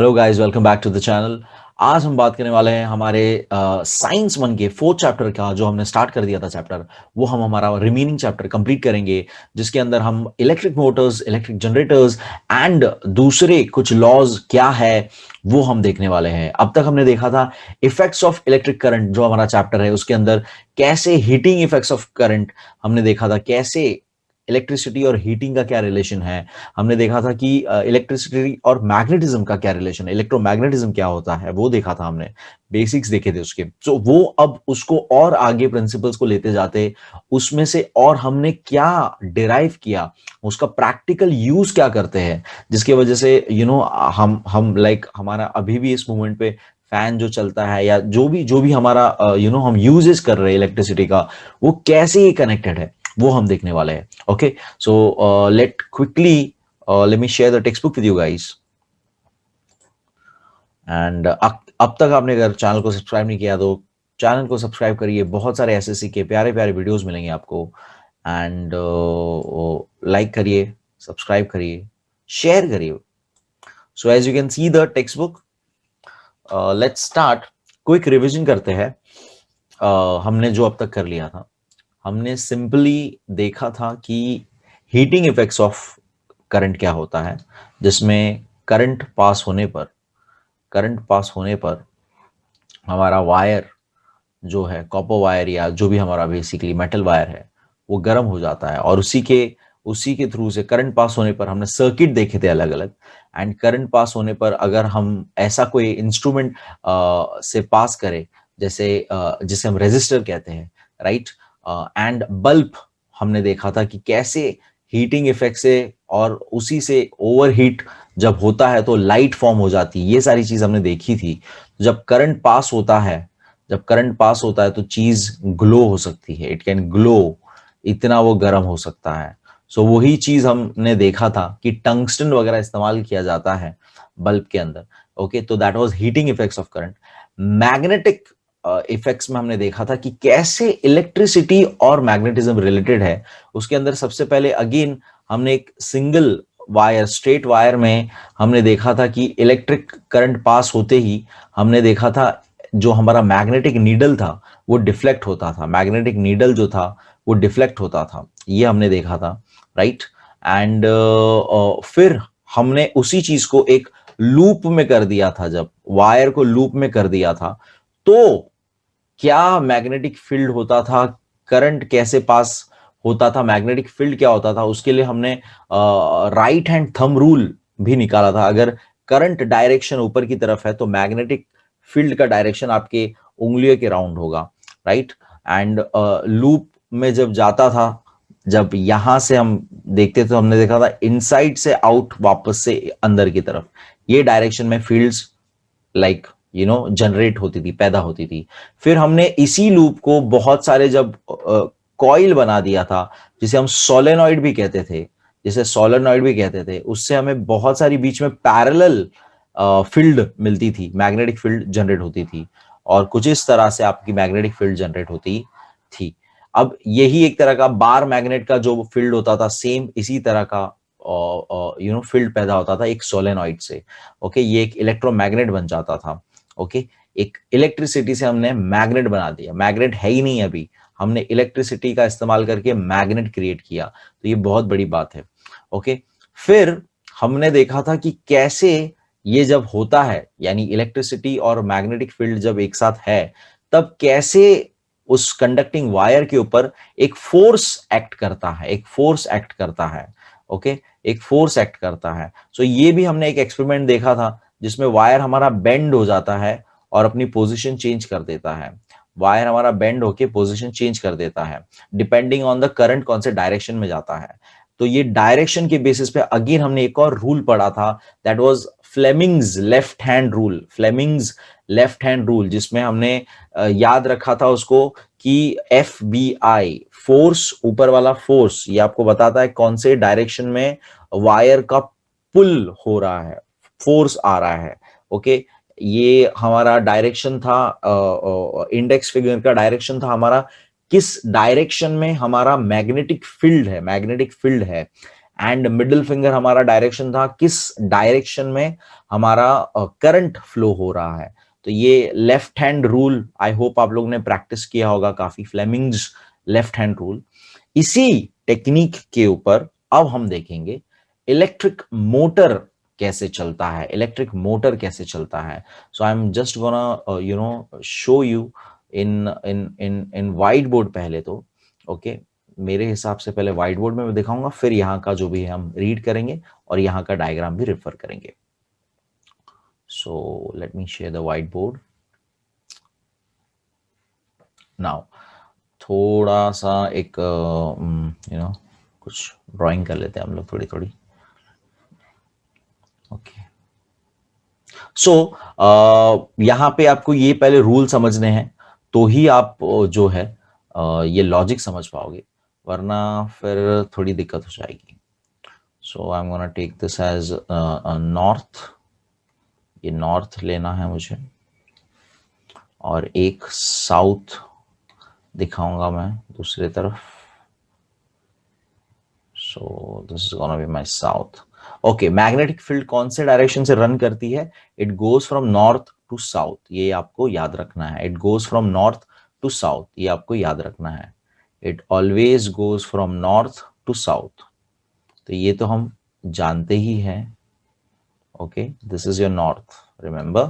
Hello guys, welcome back to the channel. आज हम बात करने वाले हैं हमारे साइंस वन के फोर्थ चैप्टर का, जो हमने स्टार्ट कर दिया था चैप्टर। वो हम हमारा रिमेनिंग चैप्टर कंप्लीट करेंगे, जिसके अंदर हम electric Motors, electric generators and दूसरे कुछ लॉज क्या है वो हम देखने वाले हैं। अब तक हमने देखा था इफेक्ट्स ऑफ इलेक्ट्रिक करंट, जो हमारा चैप्टर है उसके अंदर कैसे हीटिंग इफेक्ट्स ऑफ करंट हमने देखा था, कैसे इलेक्ट्रिसिटी और हीटिंग का क्या रिलेशन है। हमने देखा था कि इलेक्ट्रिसिटी और मैग्नेटिज्म का क्या रिलेशन है, इलेक्ट्रोमैग्नेटिज्म क्या होता है वो देखा था हमने, बेसिक्स देखे थे उसके। तो वो अब उसको और आगे प्रिंसिपल्स को लेते जाते, उसमें से और हमने क्या डिराइव किया, उसका प्रैक्टिकल यूज क्या करते हैं, जिसकी वजह से हम लाइक हमारा अभी भी इस मोमेंट पे फैन जो चलता है या जो भी हमारा हम यूजेस कर रहे हैं इलेक्ट्रिसिटी का, वो कैसे ही कनेक्टेड है वो हम देखने वाले हैं। Okay, so let quickly let me share the textbook with you guys. And अब तक आपने अगर चैनल को सब्सक्राइब नहीं किया तो चैनल को सब्सक्राइब करिए। बहुत सारे एसएससी के प्यारे प्यारे वीडियोस मिलेंगे आपको। एंड लाइक करिए, सब्सक्राइब करिए, शेयर करिए। So as you can see the textbook, let's start. Quick revision करते हैं। हमने जो अब तक कर लिया था, हमने सिंपली देखा था कि हीटिंग इफेक्ट्स ऑफ करंट क्या होता है, जिसमें करंट पास होने पर हमारा वायर जो है, कॉपर वायर या जो भी हमारा बेसिकली मेटल वायर है, वो गर्म हो जाता है। और उसी के थ्रू से करंट पास होने पर हमने सर्किट देखे थे अलग अलग। एंड करंट पास होने पर अगर हम ऐसा कोई इंस्ट्रूमेंट से पास करें, जिसे हम रेजिस्टर कहते हैं, राइट। एंड बल्ब हमने देखा था कि कैसे हीटिंग इफेक्ट से और उसी से ओवरहीट जब होता है तो लाइट फॉर्म हो जाती है। ये सारी चीज हमने देखी थी। जब करंट पास होता है तो चीज ग्लो हो सकती है, इट कैन ग्लो, इतना वो गर्म हो सकता है। सो वही चीज हमने देखा था कि टंगस्टन वगैरह इस्तेमाल किया जाता है बल्ब के अंदर। ओके, तो that was heating effects of current. Magnetic effects में हमने देखा था कि कैसे इलेक्ट्रिसिटी और मैग्नेटिज्म रिलेटेड है। उसके अंदर सबसे पहले अगेन हमने एक सिंगल वायर, स्ट्रेट वायर में हमने देखा था कि इलेक्ट्रिक करंट पास होते ही हमने देखा था जो हमारा मैग्नेटिक नीडल था वो डिफ्लेक्ट होता था। मैग्नेटिक नीडल जो था वो डिफ्लेक्ट होता था, ये हमने देखा था, राइट। एंड फिर हमने उसी चीज को एक लूप में कर दिया था। जब वायर को लूप में कर दिया था तो क्या मैग्नेटिक फील्ड होता था, करंट कैसे पास होता था, मैग्नेटिक फील्ड क्या होता था, उसके लिए हमने राइट हैंड थंब रूल भी निकाला था। अगर करंट डायरेक्शन ऊपर की तरफ है तो मैग्नेटिक फील्ड का डायरेक्शन आपके उंगलियों के राउंड होगा, राइट। एंड लूप में जब जाता था, जब यहां से हम देखते तो हमने देखा था इनसाइड से आउट, वापस से अंदर की तरफ, ये डायरेक्शन में फील्ड्स लाइक जनरेट होती थी, पैदा होती थी। फिर हमने इसी लूप को बहुत सारे जब कॉइल बना दिया था, जिसे हम सोलेनॉइड भी कहते थे, उससे हमें बहुत सारी बीच में पैरेलल फील्ड मिलती थी, मैग्नेटिक फील्ड जनरेट होती थी। और कुछ इस तरह से आपकी मैग्नेटिक फील्ड जनरेट होती थी। अब यही एक तरह का बार मैग्नेट का जो फील्ड होता था, सेम इसी तरह का फील्ड पैदा होता था एक सोलेनॉइड से। ओके, ये एक इलेक्ट्रोमैग्नेट बन जाता था। ओके, एक इलेक्ट्रिसिटी से हमने मैग्नेट बना दिया। मैग्नेट है ही नहीं अभी, हमने इलेक्ट्रिसिटी का इस्तेमाल करके मैग्नेट क्रिएट किया, तो ये बहुत बड़ी बात है। ओके, फिर हमने देखा था कि कैसे ये जब होता है, यानी इलेक्ट्रिसिटी और मैग्नेटिक फील्ड जब एक साथ है, तब कैसे उस कंडक्टिंग वायर के ऊपर एक फोर्स एक्ट करता है, ओके, एक फोर्स एक्ट करता है। सो ये भी हमने एक एक्सपेरिमेंट देखा था, जिसमें वायर हमारा बेंड हो जाता है और अपनी पोजीशन चेंज कर देता है। वायर हमारा बेंड होके पोजीशन चेंज कर देता है डिपेंडिंग ऑन द करंट कौन से डायरेक्शन में जाता है। तो ये डायरेक्शन के बेसिस पे अगेन हमने एक और रूल पढ़ा था, that was Fleming's left hand rule, जिसमें हमने याद रखा था उसको कि FBI, फोर्स, ऊपर वाला फोर्स, ये आपको बताता है कौन से डायरेक्शन में वायर का पुल हो रहा है, फोर्स आ रहा है। ओके, ये हमारा डायरेक्शन था, इंडेक्स फिगर का डायरेक्शन था हमारा, किस डायरेक्शन में हमारा मैग्नेटिक फील्ड है। एंड मिडिल फिंगर हमारा डायरेक्शन था, किस डायरेक्शन में हमारा करंट फ्लो हो रहा है। तो ये left hand rule, I hope आप लोगों ने प्रैक्टिस किया होगा काफी, फ्लेमिंग्स लेफ्ट हैंड रूल। इसी टेक्निक के ऊपर अब हम देखेंगे इलेक्ट्रिक मोटर कैसे चलता है, इलेक्ट्रिक मोटर कैसे चलता है। So I am just gonna show you in white board पहले तो, ओके मेरे हिसाब से पहले व्हाइट बोर्ड में मैं दिखाऊंगा, फिर यहाँ का जो भी है हम रीड करेंगे और यहाँ का डायग्राम भी रेफर करेंगे। So let me share the white board now. थोड़ा सा एक कुछ ड्राइंग कर लेते हैं हम लोग थोड़ी थोड़ी। ओके सो यहाँ पे आपको ये पहले रूल समझने हैं, तो ही आप जो है ये लॉजिक समझ पाओगे, वरना फिर थोड़ी दिक्कत हो जाएगी। So I am gonna take this as north, ये नॉर्थ लेना है मुझे, और एक साउथ दिखाऊंगा मैं दूसरी तरफ। So this is gonna be my south. Okay, magnetic field कौन से डायरेक्शन से रन करती है? It goes from north to south, ये आपको याद रखना है। It goes from north to south, ये आपको याद रखना है। It always goes from north to south, तो ये तो हम जानते ही हैं। Okay, this is your north, remember,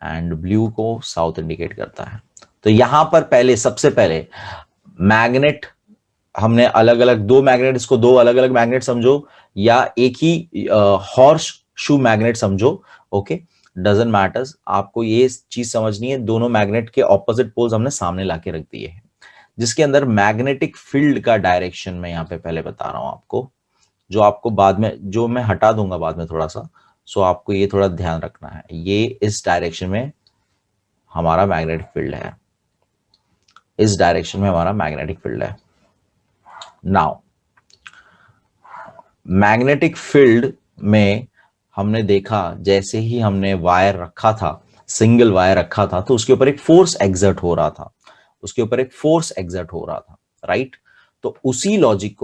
and blue को साउथ इंडिकेट करता है। तो यहां पर पहले, सबसे पहले मैग्नेट हमने अलग अलग दो मैग्नेट, इसको दो अलग अलग मैग्नेट समझो या एक ही हॉर्स शू मैग्नेट समझो, ओके डजंट मैटर्स, आपको ये चीज समझनी है, दोनों मैग्नेट के ऑपोजिट पोल्स हमने सामने लाके रख दिए हैं, जिसके अंदर मैग्नेटिक फील्ड का डायरेक्शन मैं यहाँ पे पहले बता रहा हूं आपको, जो आपको बाद में, जो मैं हटा दूंगा बाद में थोड़ा सा। सो आपको ये थोड़ा ध्यान रखना है, ये इस डायरेक्शन में हमारा मैग्नेटिक फील्ड है, इस डायरेक्शन में हमारा मैग्नेटिक फील्ड है। नाउ मैग्नेटिक फील्ड में हमने देखा, जैसे ही हमने वायर रखा था, सिंगल वायर रखा था, तो उसके ऊपर एक फोर्स एग्जर्ट हो रहा था, उसके ऊपर एक फोर्स एग्जर्ट हो रहा था, राइट। तो उसी लॉजिक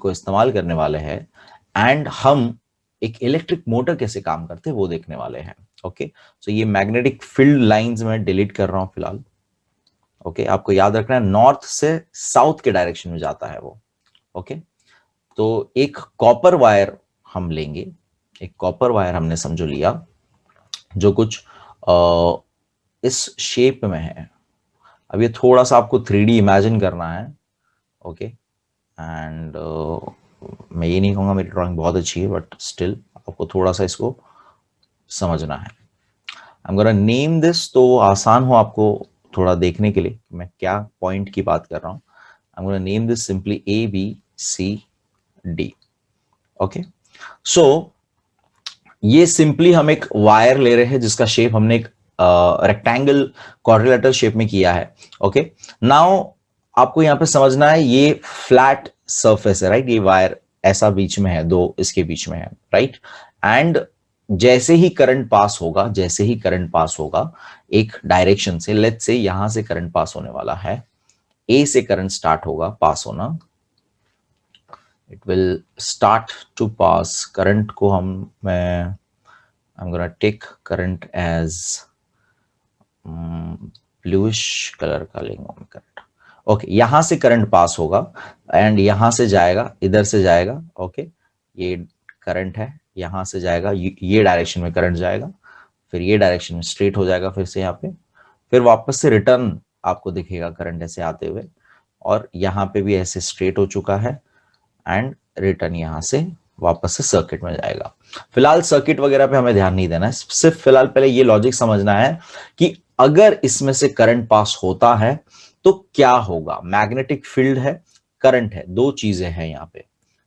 को इस्तेमाल करने वाले हैं, एंड हम एक इलेक्ट्रिक मोटर कैसे काम करते हैं वो देखने वाले हैं। ओके, सो ये मैग्नेटिक फील्ड लाइंस में डिलीट कर रहा हूं फिलहाल। ओके, आपको याद रखना है नॉर्थ से साउथ के डायरेक्शन में जाता है वो। ओके, तो एक कॉपर वायर हम लेंगे, एक कॉपर वायर हमने समझो लिया, जो कुछ इस शेप में है। अब ये थोड़ा सा आपको 3D इमेजिन करना है, ओके एंड मैं ये नहीं कहूँगा मेरी ड्राइंग बहुत अच्छी है, बट स्टिल आपको थोड़ा सा इसको समझना है। आई एम गोना नेम दिस, तो आसान हो आपको थोड़ा देखने के लिए मैं क्या पॉइंट की बात कर रहा हूँ। I am gonna name this simply ABCD। Okay, so ये सिंपली हम एक वायर ले रहे हैं जिसका शेप हमने एक रेक्टेंगल क्वाड्रिलेटरल शेप में किया है। ओके, नाउ आपको यहां पे समझना है ये फ्लैट सरफेस है, राइट, ये वायर ऐसा बीच में है, दो इसके बीच में है, राइट, एंड जैसे ही करंट पास होगा, जैसे ही करंट पास होगा एक डायरेक्शन से, लेट्स से यहां से करंट पास होने वाला है, ए से करंट स्टार्ट होगा पास होना, it will start to pass current को I'm gonna take current as bluish colour का लेंगे मैं करंट। ओके, यहां से करंट पास होगा एंड यहां से जाएगा, इधर से जाएगा। ओके, ये करंट है, यहां से जाएगा, ये डायरेक्शन में करंट जाएगा, फिर ये डायरेक्शन में स्ट्रेट हो जाएगा फिर से यहाँ पे, फिर वापस से रिटर्न आपको दिखेगा करंट ऐसे आते हुए, और यहाँ पे भी ऐसे स्ट्रेट हो चुका है एंड रिटर्न यहां से वापस से सर्किट में जाएगा। फिलहाल सर्किट वगैरह पे हमें ध्यान नहीं देना है, सिर्फ फिलहाल पहले ये लॉजिक समझना है कि अगर इसमें से करंट पास होता है तो क्या होगा। मैग्नेटिक फील्ड है, करंट है, दो चीजें हैं यहां पे।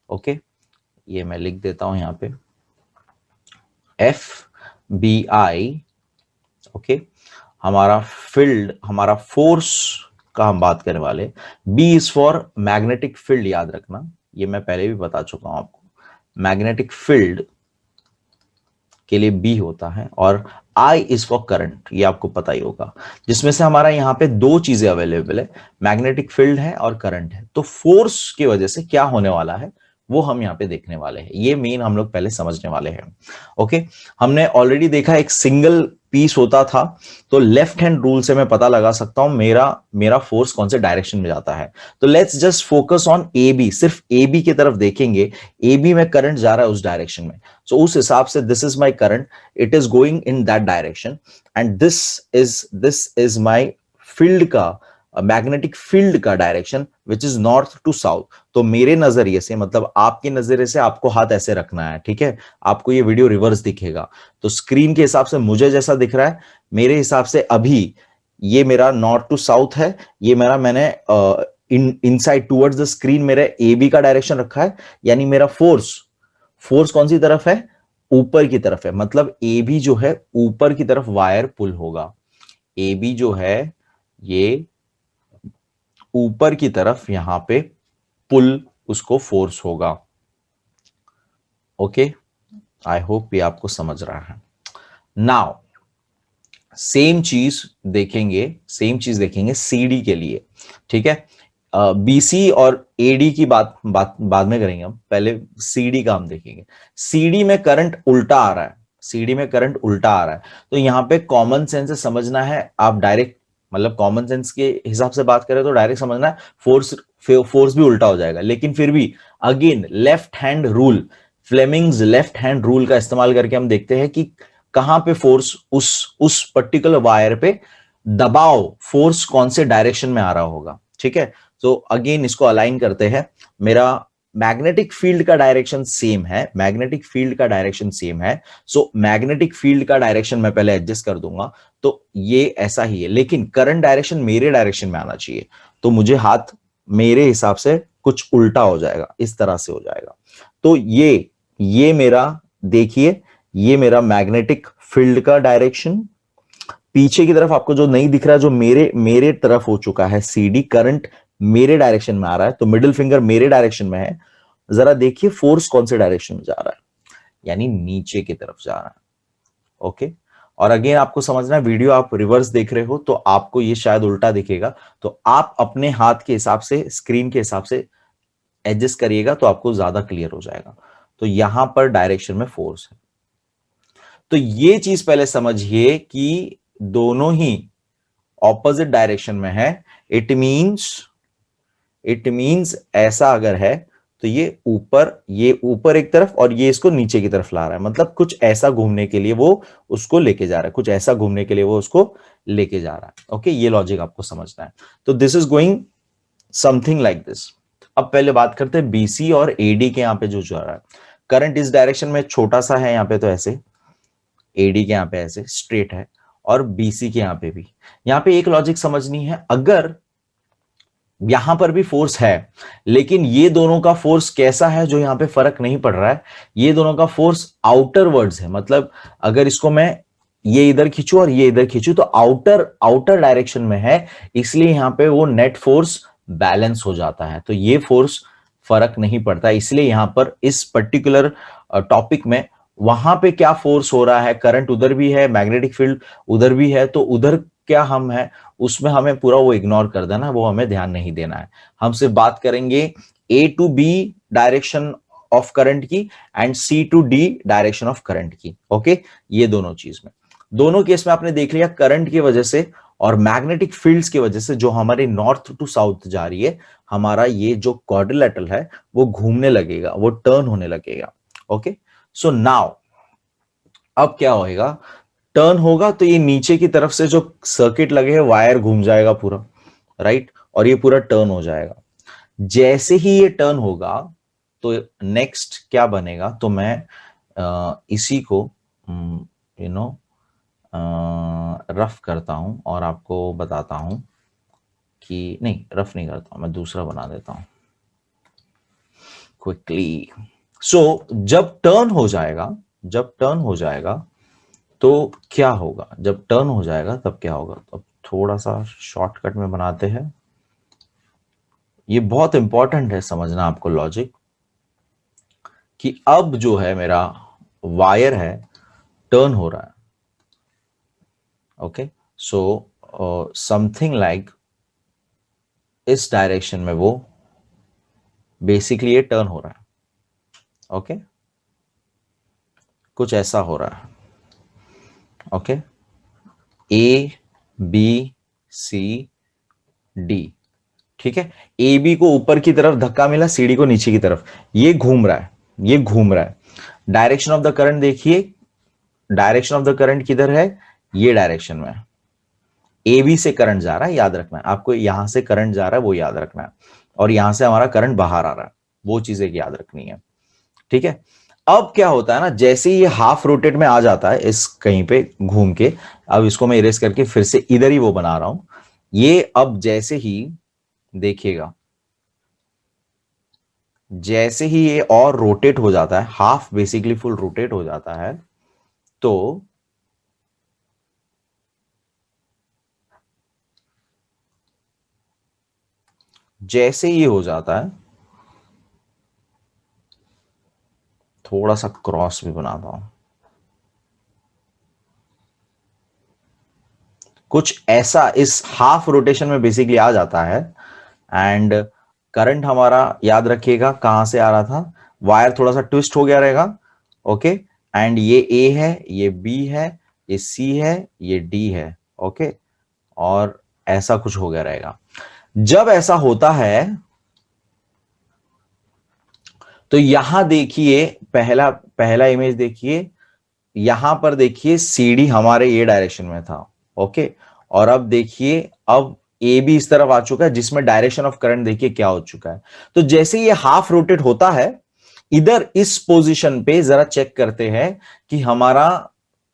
ओके, ये मैं लिख देता हूं यहां पे FBI। ओके, हमारा फील्ड, हमारा फोर्स का हम बात करने वाले। B is for magnetic field, याद रखना, ये मैं पहले भी बता चुका हूं आपको, मैग्नेटिक फील्ड के लिए B होता है, और I इज फॉर करंट, ये आपको पता ही होगा, जिसमें से हमारा यहाँ पे दो चीजें अवेलेबल है, मैग्नेटिक फील्ड है और करंट है। तो फोर्स की वजह से क्या होने वाला है, वो हम यहाँ पे देखने वाले हैं, ये मेन हम लोग पहले समझने वाले हैं। ओके, हमने ऑलरेडी देखा एक सिंगल पीस होता था, तो लेफ्ट हैंड रूल से मैं पता लगा सकता हूं मेरा मेरा फोर्स कौन से डायरेक्शन में जाता है। तो let's just focus on A B, सिर्फ ए बी की तरफ देखेंगे, ए बी में करंट जा रहा है उस डायरेक्शन में, सो उस हिसाब से this is my current, it is going in that direction, and this is my field का, मैग्नेटिक फील्ड का direction which is north to south. तो मेरे नजरिए से, मतलब आपके नजरिए से, आपको हाथ ऐसे रखना है, ठीक है, आपको ये वीडियो रिवर्स दिखेगा, तो स्क्रीन के हिसाब से मुझे जैसा दिख रहा है, मेरे हिसाब से अभी ये मेरा नॉर्थ टू साउथ है, ये मेरा, मैंने इनसाइड टुवर्ड्स द स्क्रीन मेरे ए बी का डायरेक्शन रखा है, यानी मेरा फोर्स फोर्स कौन सी तरफ है, ऊपर की तरफ है, मतलब ए बी जो है ऊपर की तरफ वायर पुल होगा, ए बी जो है ये ऊपर की तरफ यहां पे पुल उसको फोर्स होगा। ओके, आई होप ये आपको समझ रहा है। नाउ सेम चीज देखेंगे सीडी के लिए, ठीक है। बीसी और एडी की बात बाद में करेंगे, हम पहले सीडी का हम देखेंगे। सीडी में करंट उल्टा आ रहा है, सीडी में करंट उल्टा आ रहा है, तो यहां पे कॉमन सेंस से समझना है, आप डायरेक्ट, मतलब कॉमन सेंस के हिसाब से बात करें तो डायरेक्ट समझना है, फोर्स भी उल्टा हो जाएगा, लेकिन फिर भी again left hand rule, Fleming's left hand rule का इस्तेमाल करके हम देखते हैं कि कहां पे फोर्स, उस पर्टिकुलर वायर पे दबाव, फोर्स कौन से डायरेक्शन में आ रहा होगा, ठीक है। तो अगेन इसको अलाइन करते हैं, मेरा मैग्नेटिक फील्ड का डायरेक्शन सेम है, मैग्नेटिक फील्ड का डायरेक्शन सेम है, सो मैग्नेटिक फील्ड का डायरेक्शन मैं पहले एडजस्ट कर दूंगा, तो ये ऐसा ही है, लेकिन करंट डायरेक्शन मेरे डायरेक्शन में आना चाहिए, तो मुझे हाथ मेरे हिसाब से कुछ उल्टा हो जाएगा, इस तरह से हो जाएगा। तो ये मेरा, देखिए, ये मेरा मैग्नेटिक फील्ड का डायरेक्शन, पीछे की तरफ आपको जो नहीं दिख रहा है, जो मेरे मेरे तरफ हो चुका है सीडी, करंट मेरे डायरेक्शन में आ रहा है, तो मिडिल फिंगर मेरे डायरेक्शन में है, जरा देखिए फोर्स कौन से डायरेक्शन में जा रहा है, यानी नीचे की तरफ जा रहा है। ओके, और अगेन आपको समझना है, वीडियो आप रिवर्स देख रहे हो तो आपको ये शायद उल्टा दिखेगा, तो आप अपने हाथ के हिसाब से, स्क्रीन के हिसाब से एडजस्ट करिएगा, तो आपको ज्यादा क्लियर हो जाएगा। तो यहां पर डायरेक्शन में फोर्स है, तो ये चीज पहले समझिए कि दोनों ही ऑपोजिट डायरेक्शन में है। इट मींस ऐसा अगर है तो ये ऊपर एक तरफ और ये इसको नीचे की तरफ ला रहा है, मतलब कुछ ऐसा घूमने के लिए वो उसको लेके जा रहा है, कुछ ऐसा घूमने के लिए वो उसको लेके जा रहा है। ओके, ये लॉजिक आपको समझना है। तो this is going something like this. अब पहले बात करते हैं बीसी और एडी के, यहां पे जो जा रहा है करंट इस डायरेक्शन में छोटा सा है, यहां पे तो ऐसे, एडी के यहाँ पे ऐसे स्ट्रेट है, और बीसी के यहाँ पे भी। यहाँ पे एक लॉजिक समझनी है, अगर यहां पर भी फोर्स है, लेकिन ये दोनों का फोर्स कैसा है, जो यहां पे फर्क नहीं पड़ रहा है, ये दोनों का फोर्स आउटर वर्ड्स है, मतलब अगर इसको मैं ये इधर खींचू और ये इधर खींचू तो आउटर आउटर डायरेक्शन में है, इसलिए यहां पे वो नेट फोर्स बैलेंस हो जाता है, तो ये फोर्स फर्क नहीं पड़ता, इसलिए यहां पर इस पर्टिकुलर टॉपिक में वहां पे क्या फोर्स हो रहा है, करंट उधर भी है, मैग्नेटिक फील्ड उधर भी है, तो उधर क्या हम है, उसमें हमें पूरा वो इग्नोर कर देना, वो हमें ध्यान नहीं देना है। हम सिर्फ बात करेंगे A to B direction of current की and C to D direction of current की। ओके, ये दोनों चीज में, दोनों केस में आपने देख लिया, करंट की वजह से और मैग्नेटिक फील्ड्स की वजह से जो हमारी नॉर्थ टू साउथ जा रही है, हमारा ये जो क्वाड्रिलेटरल है वो घूमने लगेगा, वो टर्न होने लगेगा। ओके, सो नाउ अब क्या होएगा, टर्न होगा तो ये नीचे की तरफ से जो सर्किट लगे हैं वायर घूम जाएगा पूरा, राइट, और ये पूरा टर्न हो जाएगा। जैसे ही ये टर्न होगा तो नेक्स्ट क्या बनेगा, तो मैं इसी को रफ करता हूं और आपको बताता हूं कि नहीं, रफ नहीं करता हूं, मैं दूसरा बना देता हूं क्विकली। सो जब टर्न हो जाएगा तो क्या होगा, जब टर्न हो जाएगा तब क्या होगा, तो अब थोड़ा सा शॉर्टकट में बनाते हैं, ये बहुत इंपॉर्टेंट है समझना आपको लॉजिक, कि अब जो है मेरा वायर है टर्न हो रहा है। ओके, सो समथिंग लाइक इस डायरेक्शन में वो बेसिकली ये टर्न हो रहा है। ओके, कुछ ऐसा हो रहा है। Okay, A B C D, ठीक है। ए बी को ऊपर की तरफ धक्का मिला, सी डी को नीचे की तरफ, ये घूम रहा है, ये घूम रहा है। डायरेक्शन ऑफ द करंट देखिए, डायरेक्शन ऑफ द करंट किधर है, ये डायरेक्शन में। ए बी से करंट जा रहा है, याद रखना है आपको, यहां से करंट जा रहा है वो याद रखना है, और यहां से हमारा करंट बाहर आ रहा है, वो चीजें याद रखनी है, ठीक है। अब क्या होता है ना, जैसे ही ये हाफ रोटेट में आ जाता है इस कहीं पे घूम के, अब इसको मैं इरेज करके फिर से इधर ही वो बना रहा हूं, ये अब जैसे ही देखिएगा, जैसे ही ये और रोटेट हो जाता है, हाफ बेसिकली फुल रोटेट हो जाता है, तो जैसे ये हो जाता है, थोड़ा सा क्रॉस भी बनाता हूं, कुछ ऐसा इस हाफ रोटेशन में बेसिकली आ जाता है। एंड करंट हमारा याद रखिएगा कहां से आ रहा था, वायर थोड़ा सा ट्विस्ट हो गया रहेगा। ओके, एंड ये ए है, ये बी है, ये सी है, ये डी है। ओके, और ऐसा कुछ हो गया रहेगा। जब ऐसा होता है तो यहां देखिए, पहला पहला इमेज देखिए, यहां पर देखिए सीडी हमारे ये डायरेक्शन में था। ओके, और अब देखिए, अब ए भी इस तरफ आ चुका है, जिसमें डायरेक्शन ऑफ करंट देखिए क्या हो चुका है। तो जैसे ये हाफ रोटेट होता है, इधर इस पोजीशन पे जरा चेक करते हैं कि हमारा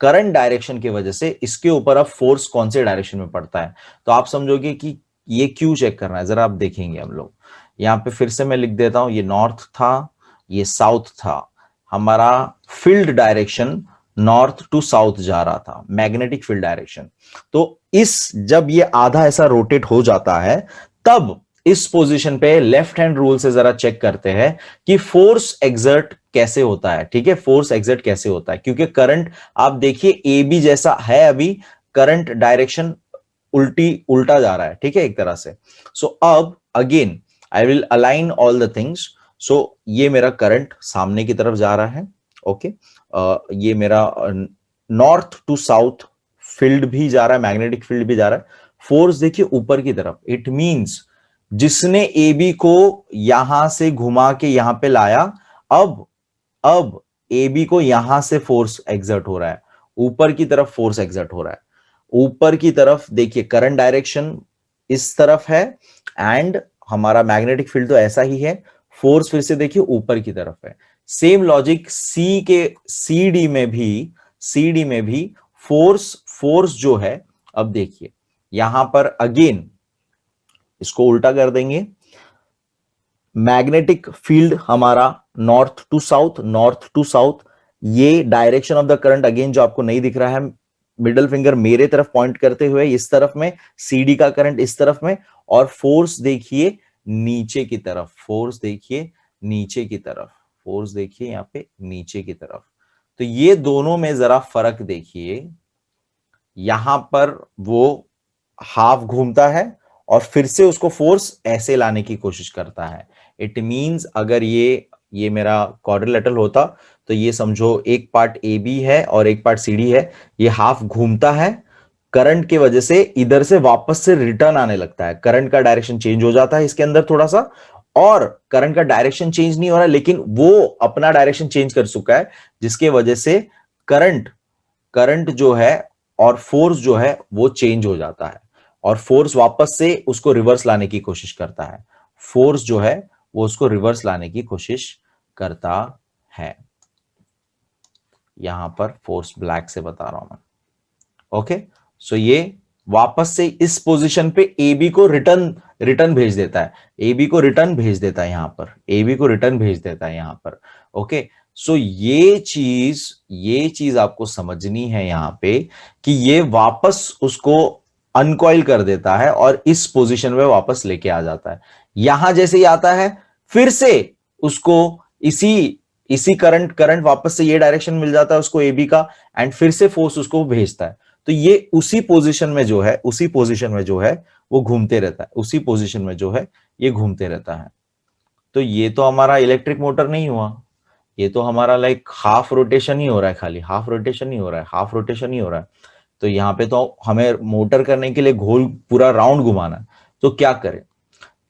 करंट डायरेक्शन की वजह से इसके ऊपर अब फोर्स कौन से डायरेक्शन में पड़ता है। तो आप समझोगे कि ये क्यों चेक करना है, जरा आप देखेंगे हम लोग। यहां पे फिर से मैं लिख देता हूं, ये नॉर्थ था, ये साउथ था, हमारा field direction north to south जा रहा था, मैग्नेटिक फील्ड डायरेक्शन। तो इस जब ये आधा ऐसा रोटेट हो जाता है, तब इस पोजीशन पे लेफ्ट हैंड रूल से जरा चेक करते हैं कि फोर्स एक्सर्ट कैसे होता है। ठीक है, फोर्स एक्सर्ट कैसे होता है, क्योंकि करंट आप देखिए ए बी जैसा है, अभी करंट डायरेक्शन उल्टा जा रहा है, ठीक है, एक तरह से। सो अब again I will align all the things. So ये मेरा करंट सामने की तरफ जा रहा है। ओके, ये मेरा नॉर्थ टू साउथ फील्ड भी जा रहा है, मैग्नेटिक फील्ड भी जा रहा है। फोर्स देखिए ऊपर की तरफ, इट मींस जिसने ए बी को यहां से घुमा के यहां पे लाया, अब ए बी को यहां से फोर्स एक्सर्ट हो रहा है, ऊपर की तरफ फोर्स एक्सर्ट हो रहा है। ऊपर की तरफ देखिए करंट डायरेक्शन इस तरफ है, एंड हमारा मैग्नेटिक फील्ड तो ऐसा ही है, फोर्स फिर से देखिए ऊपर की तरफ है। सेम लॉजिक सी डी में भी फोर्स जो है, अब देखिए यहां पर अगेन इसको उल्टा कर देंगे, मैग्नेटिक फील्ड हमारा नॉर्थ टू साउथ, ये direction of the current again जो आपको नहीं दिख रहा है, मिडल फिंगर मेरे तरफ पॉइंट करते हुए इस तरफ में, सीडी का करंट इस तरफ में, और फोर्स देखिए नीचे की तरफ, फोर्स देखिए नीचे की तरफ, फोर्स देखिए यहां पे नीचे की तरफ। तो ये दोनों में जरा फर्क देखिए, यहां पर वो हाफ घूमता है और फिर से उसको फोर्स ऐसे लाने की कोशिश करता है। इट मींस अगर ये मेरा क्वाड्रिलेटरल होता तो ये समझो एक पार्ट ए बी है और एक पार्ट सी डी है, ये हाफ घूमता है, करंट की वजह से इधर से वापस से रिटर्न आने लगता है, करंट का डायरेक्शन चेंज हो जाता है इसके अंदर थोड़ा सा, और करंट का डायरेक्शन चेंज नहीं हो रहा है, लेकिन वो अपना डायरेक्शन चेंज कर चुका है, जिसके वजह से करंट करंट जो है और फोर्स जो है वो चेंज हो जाता है, और फोर्स वापस से उसको रिवर्स लाने की कोशिश करता है, फोर्स जो है वो उसको रिवर्स लाने की कोशिश करता है। यहां पर फोर्स ब्लैक से बता रहा हूं मैं। ओके, सो ये वापस से इस पोजीशन पे ए बी को रिटर्न रिटर्न भेज देता है, ए बी को रिटर्न भेज देता है, यहां पर ए बी को रिटर्न भेज देता है यहां पर। ओके, सो ये चीज आपको समझनी है यहां पे, कि ये वापस उसको अनकॉइल कर देता है और इस पोजीशन में वापस लेके आ जाता है। यहां जैसे ही आता है, फिर से उसको इसी इसी करंट करंट वापस से ये डायरेक्शन मिल जाता है उसको ए बी का, एंड फिर से फोर्स उसको भेजता है। तो ये उसी पोजीशन में जो है वो घूमते रहता है, उसी पोजीशन में जो है ये घूमते रहता है। तो ये तो हमारा इलेक्ट्रिक मोटर नहीं हुआ, ये तो हमारा लाइक हाफ रोटेशन ही हो रहा है, खाली हाफ रोटेशन ही हो रहा है, हाफ रोटेशन ही हो रहा है। तो यहाँ पे तो हमें मोटर करने के लिए गोल पूरा राउंड घुमाना है, तो क्या करें?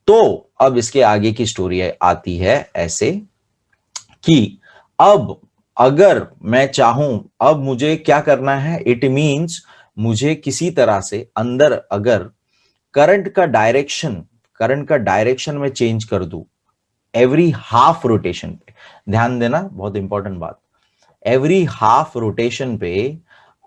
तो अब इसके आगे की स्टोरी आती है ऐसे कि अब अगर मैं चाहूं, अब मुझे क्या करना है, इट मींस मुझे किसी तरह से अंदर अगर करंट का डायरेक्शन में चेंज कर दूं एवरी हाफ रोटेशन पे, ध्यान देना बहुत इंपॉर्टेंट बात, एवरी हाफ रोटेशन पे,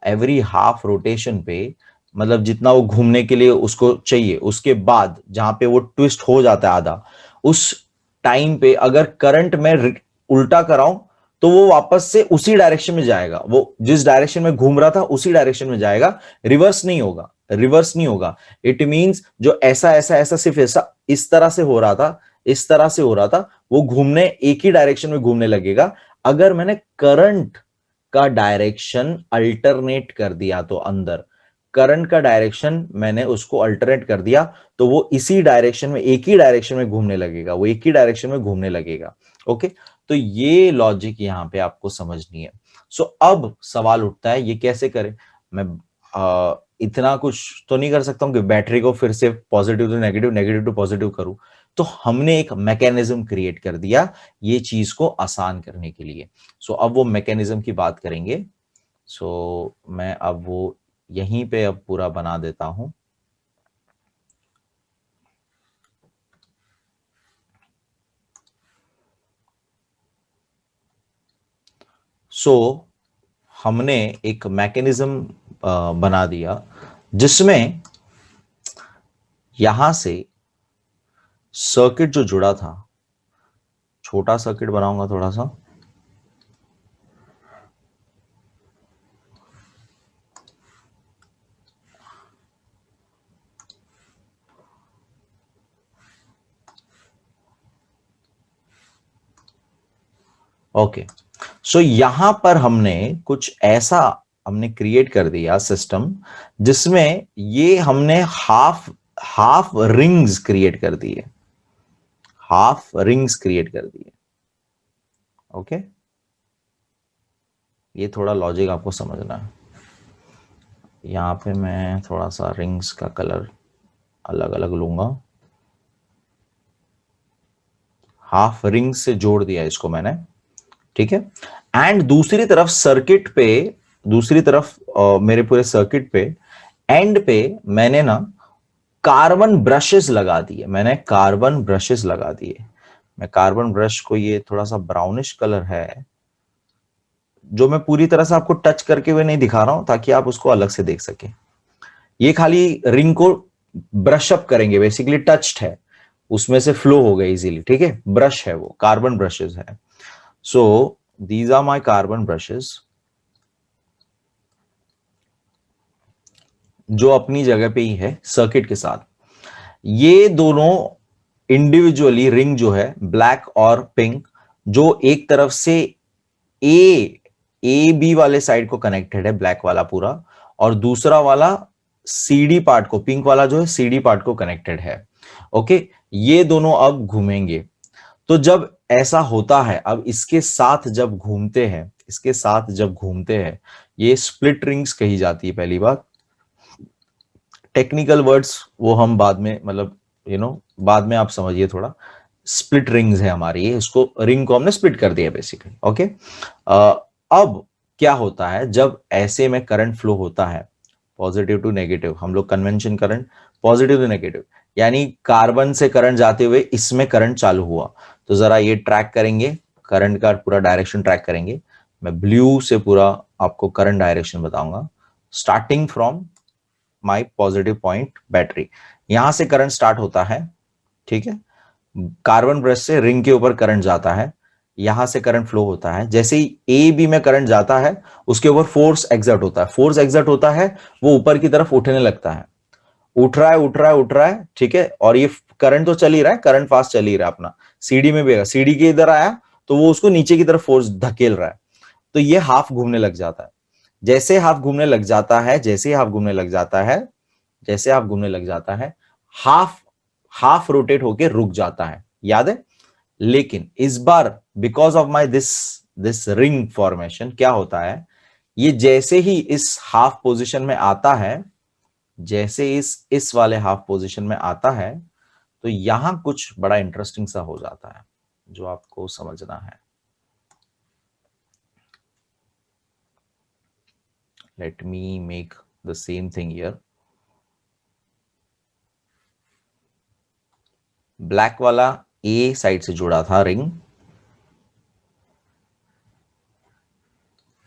एवरी हाफ रोटेशन पे मतलब जितना वो घूमने के लिए उसको चाहिए, उसके बाद जहां पे वो ट्विस्ट हो जाता है आधा, उस टाइम पे अगर करंट में उल्टा कराऊं तो वो वापस से उसी डायरेक्शन में जाएगा, वो जिस डायरेक्शन में घूम रहा था उसी डायरेक्शन में जाएगा, रिवर्स नहीं होगा, रिवर्स नहीं होगा। इट मींस जो ऐसा ऐसा ऐसा सिर्फ ऐसा इस तरह से हो रहा था, इस तरह से हो रहा था, वो घूमने एक ही डायरेक्शन में घूमने लगेगा। अगर मैंने करंट का डायरेक्शन अल्टरनेट कर दिया तो अंदर करंट का डायरेक्शन मैंने उसको अल्टरनेट कर दिया तो वो इसी डायरेक्शन में, एक ही डायरेक्शन में घूमने लगेगा, वो एक ही डायरेक्शन में घूमने लगेगा। ओके, तो ये लॉजिक यहां पे आपको समझनी है। सो अब सवाल उठता है ये कैसे करें? मैं इतना कुछ तो नहीं कर सकता हूं कि बैटरी को फिर से positive to negative, negative to positive करूं। तो हमने एक मैकेनिज्म क्रिएट कर दिया ये चीज को आसान करने के लिए। सो अब वो मैकेनिज्म की बात करेंगे। सो मैं अब वो यहीं पे अब पूरा बना देता हूं। सो हमने एक मैकेनिज्म बना दिया जिसमें यहां से सर्किट जो जुड़ा था, छोटा सर्किट बनाऊंगा थोड़ा सा, ओके। सो यहां पर हमने कुछ ऐसा हमने क्रिएट कर दिया सिस्टम जिसमें ये हमने हाफ हाफ रिंग्स क्रिएट कर दिए, हाफ रिंग्स क्रिएट कर दिए। ओके, ये थोड़ा लॉजिक आपको समझना है। यहां पे मैं थोड़ा सा रिंग्स का कलर अलग अलग लूंगा, हाफ रिंग से जोड़ दिया इसको मैंने, ठीक है। एंड दूसरी तरफ सर्किट पे, दूसरी तरफ मेरे पूरे सर्किट पे एंड पे मैंने ना कार्बन ब्रशेस लगा दिए, मैंने कार्बन ब्रशेस लगा दिए। मैं कार्बन ब्रश को, ये थोड़ा सा ब्राउनिश कलर है जो मैं पूरी तरह से आपको टच करके हुए नहीं दिखा रहा हूं ताकि आप उसको अलग से देख सके। ये खाली रिंग को ब्रश अप करेंगे, बेसिकली टच्ड है, उसमें से फ्लो हो गया इजीली, ठीक है। ब्रश है, वो कार्बन ब्रशेस है। So these are my carbon brushes जो अपनी जगह पे ही है सर्किट के साथ। ये दोनों इंडिविजुअली रिंग जो है ब्लैक और पिंक, जो एक तरफ से ए ए बी वाले साइड को कनेक्टेड है, ब्लैक वाला पूरा, और दूसरा वाला सीडी पार्ट को, पिंक वाला जो है सीडी पार्ट को कनेक्टेड है। ओके, ये दोनों अब घूमेंगे। तो जब ऐसा होता है, अब इसके साथ जब घूमते हैं, इसके साथ जब घूमते हैं, ये स्प्लिट रिंग्स कही जाती है। पहली बात, टेक्निकल वर्ड्स वो हम बाद में, मतलब बाद में आप समझिए थोड़ा। स्प्लिट रिंग्स है हमारी, ये इसको रिंग को हमने स्प्लिट कर दिया बेसिकली। ओके, अब क्या होता है जब ऐसे में करंट फ्लो होता है, पॉजिटिव टू नेगेटिव, हम लोग convention current positive to negative, यानी कार्बन से करंट जाते हुए इसमें करंट चालू हुआ। तो जरा ये ट्रैक करेंगे, करंट का पूरा डायरेक्शन ट्रैक करेंगे। मैं ब्लू से पूरा आपको करंट डायरेक्शन बताऊंगा, starting from my positive point battery. यहां से करंट स्टार्ट होता है, ठीक है। कार्बन ब्रश से रिंग के ऊपर करंट जाता है, यहां से करंट फ्लो होता है। जैसे ही ए बी में करंट जाता है उसके ऊपर फोर्स एग्जर्ट होता है, फोर्स एग्जर्ट होता है, वो ऊपर की तरफ उठने लगता है, उठ रहा है उठ रहा है उठ रहा है, ठीक है। और ये करंट तो चल ही रहा है, करंट फास्ट चल ही रहा है अपना, सीडी में भी, सीडी के इधर आया तो वो उसको नीचे की तरफ फोर्स धकेल रहा है, तो ये हाफ घूमने लग जाता है। जैसे हाफ घूमने लग जाता है, जैसे हाफ घूमने लग जाता है, जैसे हाफ घूमने लग जाता है, हाफ हाफ रोटेट होके रुक जाता है, याद है। लेकिन इस बार because of my this this ring formation क्या होता है, ये जैसे ही इस हाफ पोजीशन में आता है, जैसे इस वाले हाफ पोजीशन में आता है, तो यहां कुछ बड़ा इंटरेस्टिंग सा हो जाता है जो आपको समझना है। Let me make the same thing here. Black वाला ए साइड से जुड़ा था रिंग,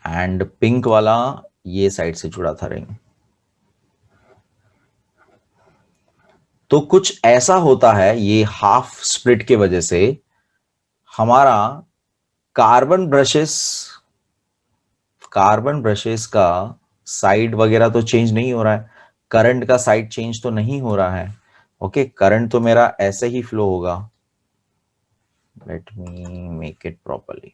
एंड पिंक वाला ये साइड से जुड़ा था रिंग। तो कुछ ऐसा होता है ये हाफ स्प्लिट के वजह से, हमारा कार्बन ब्रशेस का साइड वगैरह तो चेंज नहीं हो रहा है, करंट का साइड चेंज तो नहीं हो रहा है। ओके, करंट तो मेरा ऐसे ही फ्लो होगा। Let me make it properly.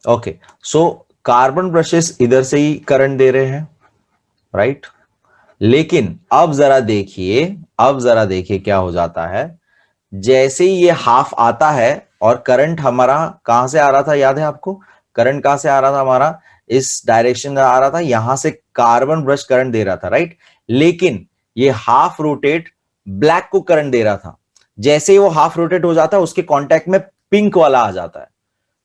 Okay, so carbon brushes इधर से ही करंट दे रहे हैं, राइट। लेकिन अब जरा देखिए क्या हो जाता है। जैसे ही ये हाफ आता है, और करंट हमारा कहां से आ रहा था, याद है आपको? करंट कहां से आ रहा था हमारा? इस डायरेक्शन में आ रहा था, यहां से कार्बन ब्रश करंट दे रहा था, राइट। लेकिन ये हाफ रोटेट ब्लैक को करंट दे रहा था। जैसे ही वो हाफ रोटेट हो जाता है, उसके कांटेक्ट में पिंक वाला आ जाता है।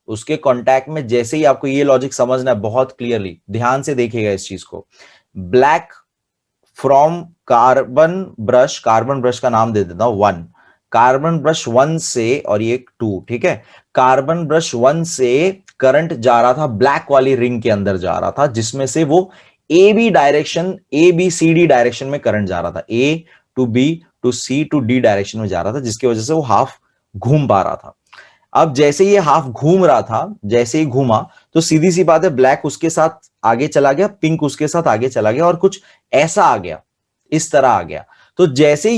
उसके कांटेक्ट में जैसे ही, आपको ये लॉजिक समझना है बहुत क्लियरली, ध्यान से देखिएगा इस चीज को। ब्लैक फ्रॉम कार्बन ब्रश का नाम दे देता हूं 1, कार्बन ब्रश 1 से, और ये 2, ठीक है। कार्बन ब्रश 1 से करंट जा रहा था ब्लैक वाली रिंग के अंदर जा रहा था, जिसमें से वो A B C D direction में करंट जा रहा था। A to B to C to D direction में जा रहा था, जिसकी वजह से वो हाफ घूम पा रहा था। अब जैसे ये हाफ घूम रहा था, जैसे ही घूमा, तो सीधी सी बात है, ब्लैक उसके साथ आगे चला गया, पिंक उसके साथ आगे चला गया, और कुछ ऐसा आ गया, इस तरह आ गया। तो जैसे ही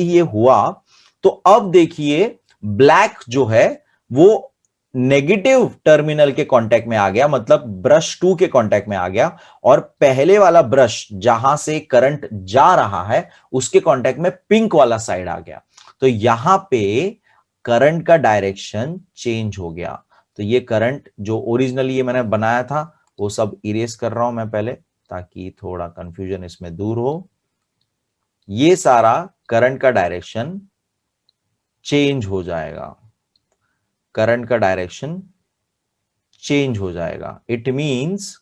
ये हुआ, तो अब देखिए ब्लैक जो है वो नेगेटिव टर्मिनल के कांटेक्ट में आ गया, मतलब ब्रश 2 के कांटेक्ट में आ गया, और पहले वाला ब्रश जहां से करंट जा रहा है, उसके कांटेक्ट में पिंक वाला साइड आ गया। तो यहां पे करंट का डायरेक्शन चेंज हो गया। तो ये करंट जो ओरिजिनली ये मैंने बनाया था, वो सब इरेज कर रहा हूं मैं पहले, ताकि थोड़ा कंफ्यूजन इसमें दूर हो। ये सारा करंट का डायरेक्शन चेंज हो जाएगा, करंट का डायरेक्शन चेंज हो जाएगा। इट मींस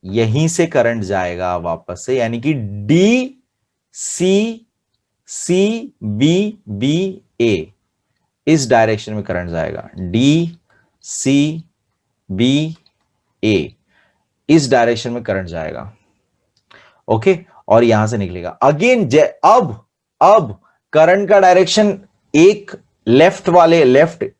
यहीं से करंट जाएगा वापस से, यानी कि D C C B B A, इस डायरेक्शन में करंट जाएगा। डी सी बी ए, इस डायरेक्शन में करंट जाएगा। ओके, और यहां से निकलेगा अगेन। अब करंट का डायरेक्शन एक लेफ्ट,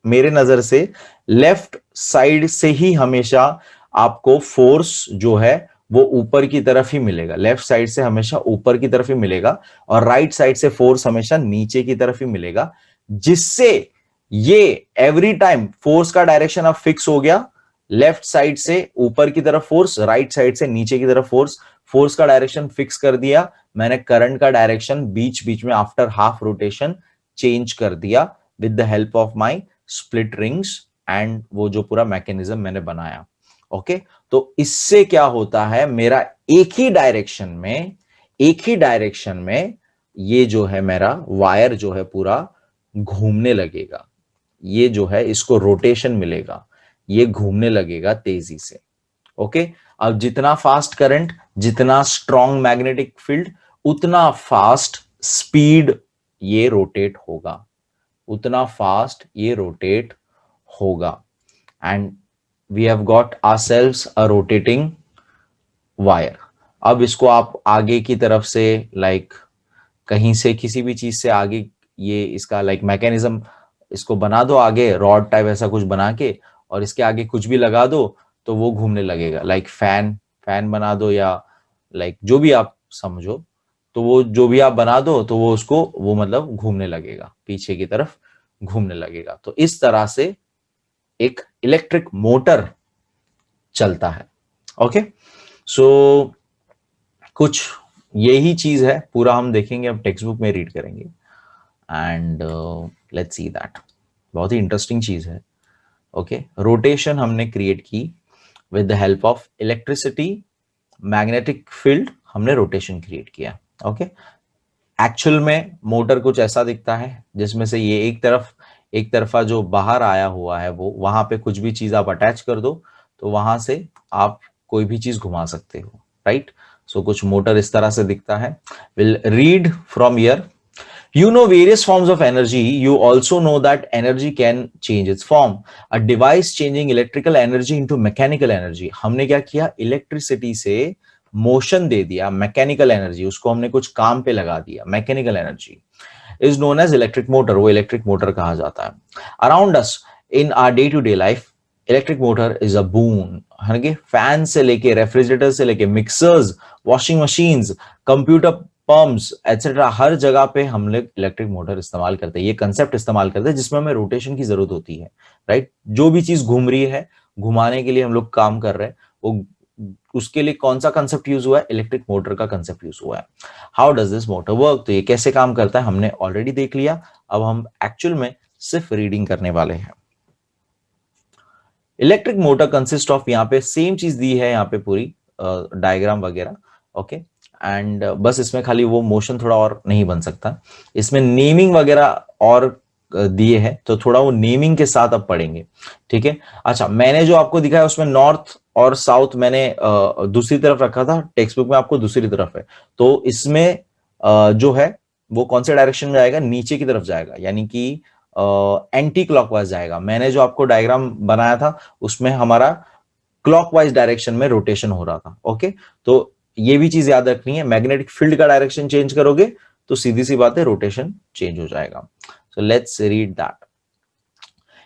मेरे नजर से लेफ्ट साइड से ही हमेशा आपको फोर्स जो है वो ऊपर की तरफ ही मिलेगा। लेफ्ट साइड से हमेशा ऊपर की तरफ ही मिलेगा, और राइट साइड से फोर्स हमेशा नीचे की तरफ ही मिलेगा, जिससे ये एवरी टाइम फोर्स का डायरेक्शन अब फिक्स हो गया। लेफ्ट साइड से ऊपर की तरफ फोर्स, राइट साइड से नीचे की तरफ फोर्स। फोर्स का डायरेक्शन फिक्स कर दिया मैंने, करंट का डायरेक्शन बीच बीच में आफ्टर हाफ रोटेशन चेंज कर दिया with the help of my split rings and वो जो पूरा मैकेनिज्म मैंने बनाया। ओके, तो इससे क्या होता है, मेरा एक ही डायरेक्शन में ये जो है मेरा वायर जो है पूरा घूमने लगेगा। ये जो है इसको रोटेशन मिलेगा, ये घूमने लगेगा तेजी से। ओके, अब जितना फास्ट करंट, जितना स्ट्रॉन्ग मैग्नेटिक फील्ड, उतना फास्ट स्पीड ये रोटेट होगा, उतना फास्ट ये रोटेट होगा। And we have got ourselves a rotating wire. अब इसको आप आगे की तरफ से कहीं से किसी भी चीज से आगे, ये इसका मैकेनिज्म इसको बना दो आगे, रॉड टाइप ऐसा कुछ बना के, और इसके आगे कुछ भी लगा दो तो वो घूमने लगेगा। फैन बना दो, या जो भी आप समझो, तो वो जो भी आप बना दो तो वो उसको वो मतलब घूमने लगेगा, पीछे की तरफ घूमने लगेगा। तो इस तरह से एक इलेक्ट्रिक मोटर चलता है। ओके, सो कुछ यही चीज है, पूरा हम देखेंगे, अब टेक्स्ट बुक में रीड करेंगे एंड लेट्स सी दैट। बहुत ही इंटरेस्टिंग चीज है। ओके, रोटेशन हमने क्रिएट की with the help of electricity, magnetic field, हमने रोटेशन क्रिएट किया। ओके, एक्चुअल में मोटर कुछ ऐसा दिखता है जिसमें से ये एक तरफा जो बाहर आया हुआ है वो, वहां पे कुछ भी चीज आप अटैच कर दो तो वहां से आप कोई भी चीज घुमा सकते हो, राइट। सो कुछ मोटर इस तरह से दिखता है। Will read from here. You know various forms of energy. You also know that energy can change its form. A device changing electrical energy into mechanical energy. हमने क्या किया, इलेक्ट्रिसिटी से मोशन दे दिया, मैकेनिकल एनर्जी उसको हमने कुछ काम पे लगा दिया, mechanical energy is known as electric motor, वो इलेक्ट्रिक मोटर कहा जाता है। Around us in our day to day life electric motor is a boon. Fan से लेके, रेफ्रिजरेटर से लेके, mixers, washing machines, computer, pumps etcetera, हर जगह पे हम लोग इलेक्ट्रिक मोटर इस्तेमाल करते हैं, ये कंसेप्ट इस्तेमाल करते हैं जिसमें हमें रोटेशन की जरूरत होती है, राइट। जो भी चीज घूम रही है, घुमाने के लिए हम लोग काम कर रहे हैं, वो उसके लिए कौन सा कंसेप्ट यूज हुआ है, इलेक्ट्रिक मोटर का कंसेप्ट यूज हुआ है। How does this motor work, तो ये कैसे काम करता है हमने ऑलरेडी देख लिया। अब हम एक्चुअल में सिर्फ रीडिंग करने वाले हैं। इलेक्ट्रिक मोटर कंसिस्ट ऑफ, यहाँ पे सेम चीज दी है, यहाँ पे पूरी डायग्राम वगैरह। ओके, एंड बस इसमें खाली वो मोशन थोड़ा और नहीं बन सकता, इसमें नेमिंग वगैरह और दिए हैं, तो थोड़ा वो नेमिंग के साथ अब पढ़ेंगे, ठीक है। अच्छा, मैंने जो आपको दिखाया उसमें नॉर्थ और साउथ मैंने दूसरी तरफ रखा था, टेक्स्ट बुक में आपको दूसरी तरफ है, तो इसमें जो है वो कौन से डायरेक्शन में जाएगा, नीचे की तरफ जाएगा, यानी कि एंटी क्लॉकवाइज जाएगा। मैंने जो आपको डायग्राम बनाया था उसमें हमारा क्लॉकवाइज डायरेक्शन में रोटेशन हो रहा था। ओके, तो ये भी चीज याद रखनी है, मैग्नेटिक फील्ड का डायरेक्शन चेंज करोगे तो सीधी सी बात है रोटेशन चेंज हो जाएगा। So let's read that.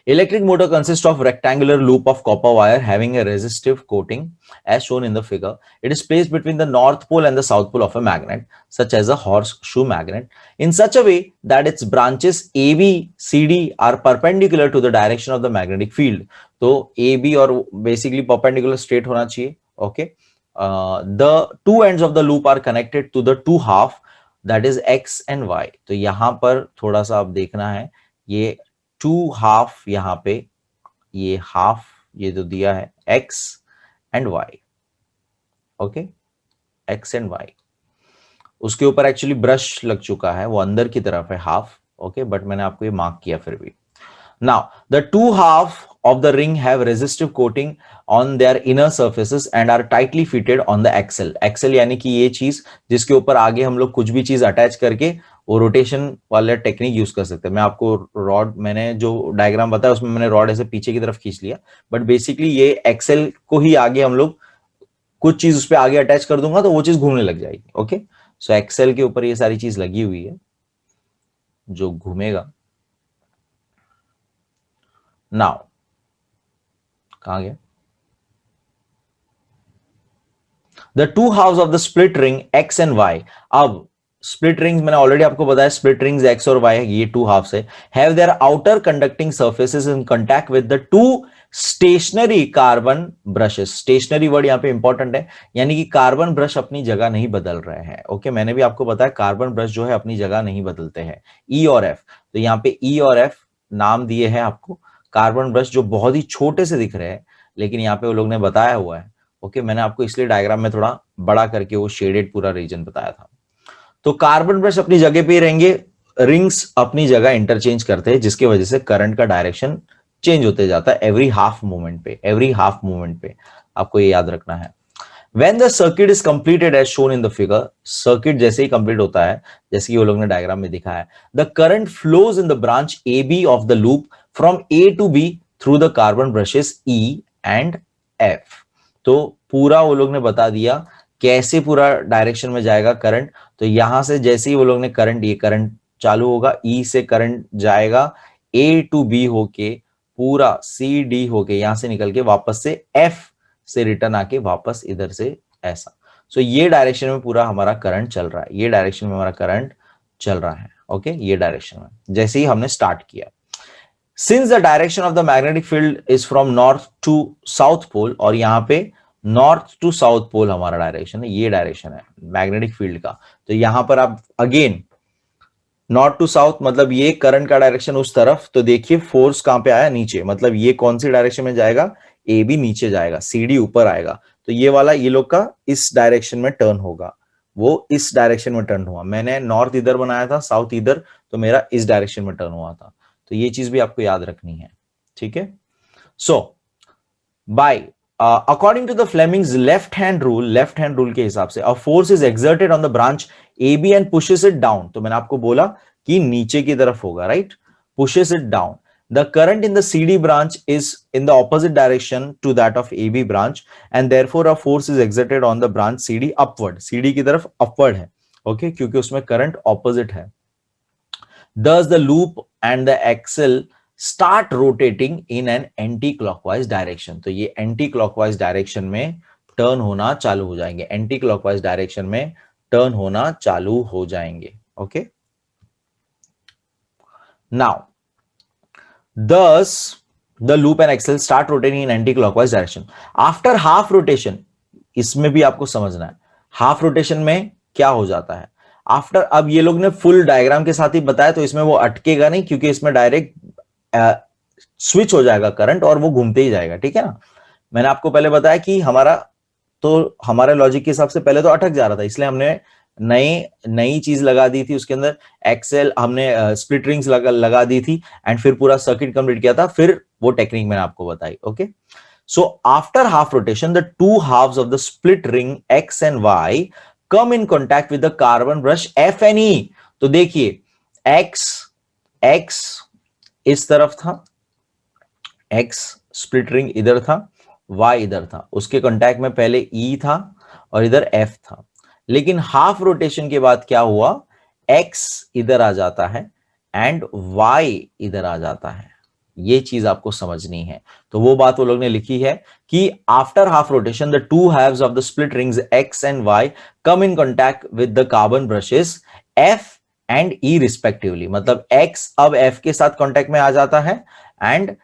Electric motor consists of rectangular loop of copper wire having a resistive coating as shown in the figure. It is placed between the north pole and the south pole of a magnet, such as a horseshoe magnet, in such a way that its branches AB, CD are perpendicular to the direction of the magnetic field. तो AB और basically perpendicular straight होना चाहिए। Okay. The two ends of the loop are connected to the two half, that is X and Y. तो यहां पर थोड़ा सा आप देखना है, ये टू हाफ, यहां पे ये हाफ, ये जो दिया है X and Y. Okay, X and Y, उसके ऊपर एक्चुअली ब्रश लग चुका है, वो अंदर की तरफ है हाफ। ओके, बट मैंने आपको ये मार्क किया फिर भी। Now, the two half of the ring have resistive coating on their inner surfaces and are tightly fitted on the axle. Axle यानी कि ये चीज जिसके ऊपर आगे हम लोग कुछ भी चीज अटैच करके वो रोटेशन वाला टेक्निक यूज कर सकते हैं। मैं आपको रॉड, मैंने जो डायग्राम बताया उसमें मैंने रॉड ऐसे पीछे की तरफ खींच लिया, बट बेसिकली ये एक्सेल को ही आगे हम लोग कुछ चीज उस पर आगे अटैच कर दूंगा तो वो चीज घूमने लग जाएगी। ओके, सो एक्सेल के ऊपर ये सारी चीज लगी हुई है जो घूमेगा। नाउ कहां गया, the two halves of the split ring X and Y. अब स्प्लिट रिंग्स मैंने ऑलरेडी आपको बताया, स्प्लिट रिंग्स एक्स और वाई है, ये टू हाफ है, have their outer conducting surfaces in contact with the two stationary carbon brushes. Stationary word यहां पे इंपॉर्टेंट है, यानी कि कार्बन ब्रश अपनी जगह नहीं बदल रहे हैं। ओके, मैंने भी आपको बताया कार्बन ब्रश जो है अपनी जगह नहीं बदलते हैं, ई और एफ। तो यहाँ पे ई और एफ नाम दिए हैं आपको कार्बन ब्रश, जो बहुत ही छोटे से दिख रहे हैं, लेकिन यहाँ पे वो लोग ने बताया हुआ है। ओके, मैंने आपको इसलिए डायग्राम में थोड़ा बड़ा करके वो शेडेड पूरा रीजन बताया था। तो कार्बन ब्रश अपनी जगह पे रहेंगे, रिंग्स अपनी जगह इंटरचेंज करते हैं, जिसकी वजह से करंट का डायरेक्शन चेंज होते जाता है एवरी हाफ मूवमेंट पे, आपको ये याद रखना है। When the circuit is completed as shown in the figure, circuit जैसे ही कंप्लीट होता है, जैसे कि वो लोग ने डायग्राम में दिखाया है, the current flows in the branch AB of the loop from A to B through the carbon brushes E and F। तो पूरा वो लोग ने बता दिया कैसे पूरा डायरेक्शन में जाएगा करंट। तो यहां से जैसे ही वो लोग ने करंट, ये करंट चालू होगा, ई से करंट जाएगा ए टू बी होके, पूरा सी डी होके यहां से निकल के वापस से एफ से रिटर्न आके वापस इधर से ऐसा। सो ये डायरेक्शन में पूरा हमारा करंट चल रहा है, ये डायरेक्शन में हमारा करंट चल रहा है। ओके, ये डायरेक्शन में जैसे ही हमने स्टार्ट किया। Since the direction of the magnetic field is from north to south pole, और यहां पे नॉर्थ टू साउथ पोल हमारा डायरेक्शन है, ये डायरेक्शन है मैग्नेटिक फील्ड का। तो यहां पर आप अगेन नॉर्थ टू साउथ मतलब ये करंट का डायरेक्शन उस तरफ, तो देखिए फोर्स कहां पे आया, नीचे, मतलब ये कौन सी डायरेक्शन में जाएगा, ए बी नीचे जाएगा, सी डी ऊपर आएगा, तो ये वाला ये लोग का इस डायरेक्शन में टर्न होगा, वो इस डायरेक्शन में टर्न हुआ। मैंने नॉर्थ इधर बनाया था, साउथ इधर, तो मेरा इस डायरेक्शन में टर्न हुआ था। तो ये चीज भी आपको याद रखनी है, ठीक है। So by according to the Fleming's left hand rule के हिसाब से, a force is exerted on the branch A B and pushes it down. तो मैंने आपको बोला कि नीचे की तरफ होगा, right, pushes it down. The current in the CD branch is in the opposite direction to that of AB branch, and therefore a force is exerted on the branch CD upward. CD की तरफ upward है, okay, क्योंकि उसमें current opposite है। Thus the loop and the axle start rotating in an anti-clockwise direction. तो ये anti-clockwise direction में turn होना चालू हो जाएंगे, anti-clockwise direction में टर्न होना चालू हो जाएंगे, okay. Now thus the loop and axle start rotating in anti-clockwise direction. After half rotation, इसमें भी आपको समझना है, हाफ रोटेशन में क्या हो जाता है आफ्टर, अब ये लोग ने फुल डायग्राम के साथ ही बताया, तो इसमें वो अटकेगा नहीं, क्योंकि इसमें डायरेक्ट स्विच हो जाएगा करंट और वो घूमते ही जाएगा, ठीक है ना। मैंने आपको पहले बताया कि हमारे लॉजिक के हिसाब से पहले तो अटक जा रहा था, इसलिए हमने नई नई चीज लगा दी थी उसके अंदर, एक्सेल हमने स्प्लिट रिंग्स लगा दी थी, एंड फिर पूरा सर्किट कंप्लीट किया था, फिर वो टेक्निक मैंने आपको बताई, okay. So after half rotation, the two halves of the split ring X and Y come in contact with the carbon brush F and E. तो देखिए X इस तरफ था, X स्प्लिट रिंग इधर था, Y इधर था, उसके कांटेक्ट में पहले E था और इधर F था। लेकिन हाफ रोटेशन के बाद क्या हुआ, X इधर आ जाता है एंड Y इधर आ जाता है, ये चीज आपको समझनी है। तो वो बात वो लोग ने लिखी है कि after half rotation the two haves of the split rings X and Y come in contact with the carbon brushes F and E respectively, मतलब X अब F के साथ कॉन्टैक्ट में आ जाता है एंड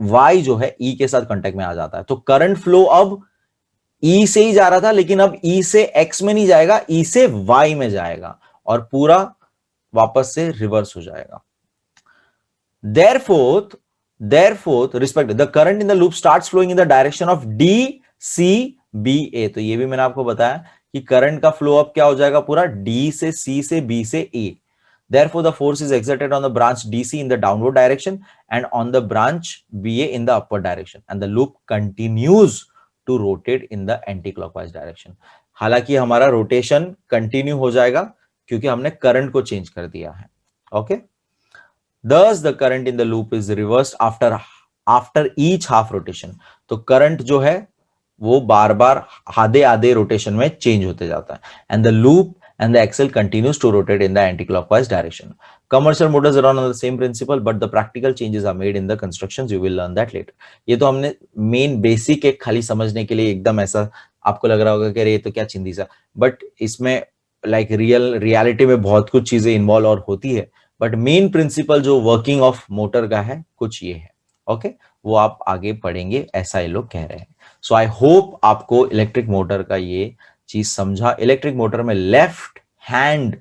Y जो है E के साथ कॉन्टैक्ट में आ जाता है। तो करंट फ्लो अब E से ही जा रहा था, लेकिन अब E से X में नहीं जाएगा, E से Y में जाएगा और पूरा वापस से रिवर्स हो जाएगा। Therefore, respect the current in the loop starts flowing in the direction of DCBA. तो ये भी मैंने आपको बताया कि करंट का फ्लो अब क्या हो जाएगा, पूरा D से C से B से A. Therefore, the force is exerted on the branch DC in the downward direction and on the branch BA in the upward direction, and the loop continues to rotate in the anti-clockwise direction. हालांकि हमारा rotation continue हो जाएगा क्योंकि हमने current को change कर दिया है, okay. Thus the current in the loop is reversed after each half rotation. तो करंट जो है वो बार बार आधे आधे रोटेशन में चेंज होते जाता है, and the loop and the axle continues to rotate in the anti-clockwise direction. Commercial motors run on the same principle, but the practical changes are made in the constructions. You will learn that later. ये तो हमने main basic एक खाली समझने के लिए एकदम ऐसा आपको लग रहा होगा कि अरे ये तो क्या चिंदी सा, बट इसमें लाइक रियलिटी में बहुत कुछ चीजें इन्वॉल्व और होती है, बट मेन प्रिंसिपल जो वर्किंग ऑफ मोटर का है कुछ ये है, ओके। वो आप आगे पढ़ेंगे, ऐसा ये लोग कह रहे हैं। सो आई होप आपको इलेक्ट्रिक मोटर का ये चीज समझा। इलेक्ट्रिक मोटर में left hand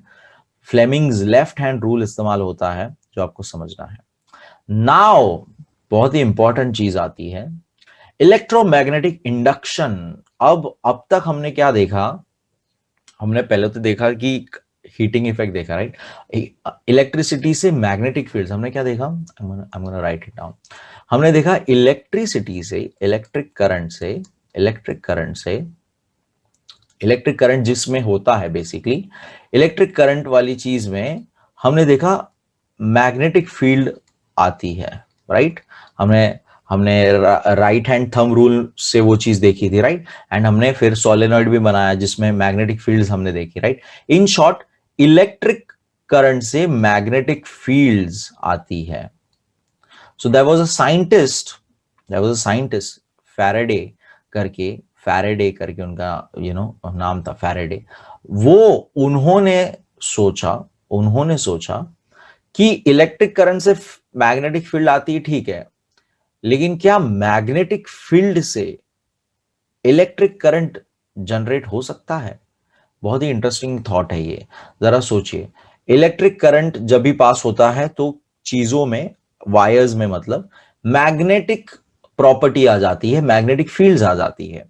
Fleming's left hand rule इस्तेमाल होता है, जो आपको समझना है। नाउ बहुत ही इंपॉर्टेंट चीज आती है, इलेक्ट्रोमैग्नेटिक इंडक्शन। अब तक हमने क्या देखा, हमने पहले तो देखा कि हीटिंग इफेक्ट देखा, राइट। इलेक्ट्रिसिटी से मैग्नेटिक फील्ड्स हमने क्या देखा, आई am gonna right it down. हमने देखा इलेक्ट्रिसिटी से, इलेक्ट्रिक करंट जिसमें होता है, बेसिकली इलेक्ट्रिक करंट वाली चीज में हमने देखा मैग्नेटिक फील्ड आती है, राइट। हमने राइट हैंड थंब रूल से वो चीज देखी थी, राइट। एंड हमने फिर सोलेनॉइड भी बनाया जिसमें मैग्नेटिक फील्ड्स हमने देखी, right. In short electric current से मैग्नेटिक फील्ड्स आती है। So there was a scientist Faraday करके उनका नाम था, फैराडे। उन्होंने सोचा कि इलेक्ट्रिक करंट से मैग्नेटिक फील्ड आती है, ठीक है, लेकिन क्या मैग्नेटिक फील्ड से इलेक्ट्रिक करंट जनरेट हो सकता है? बहुत ही इंटरेस्टिंग थॉट है ये, जरा सोचिए। इलेक्ट्रिक करंट जब भी पास होता है तो चीजों में, वायर्स में मतलब, मैग्नेटिक प्रॉपर्टी आ जाती है, मैग्नेटिक फील्ड्स आ जाती है।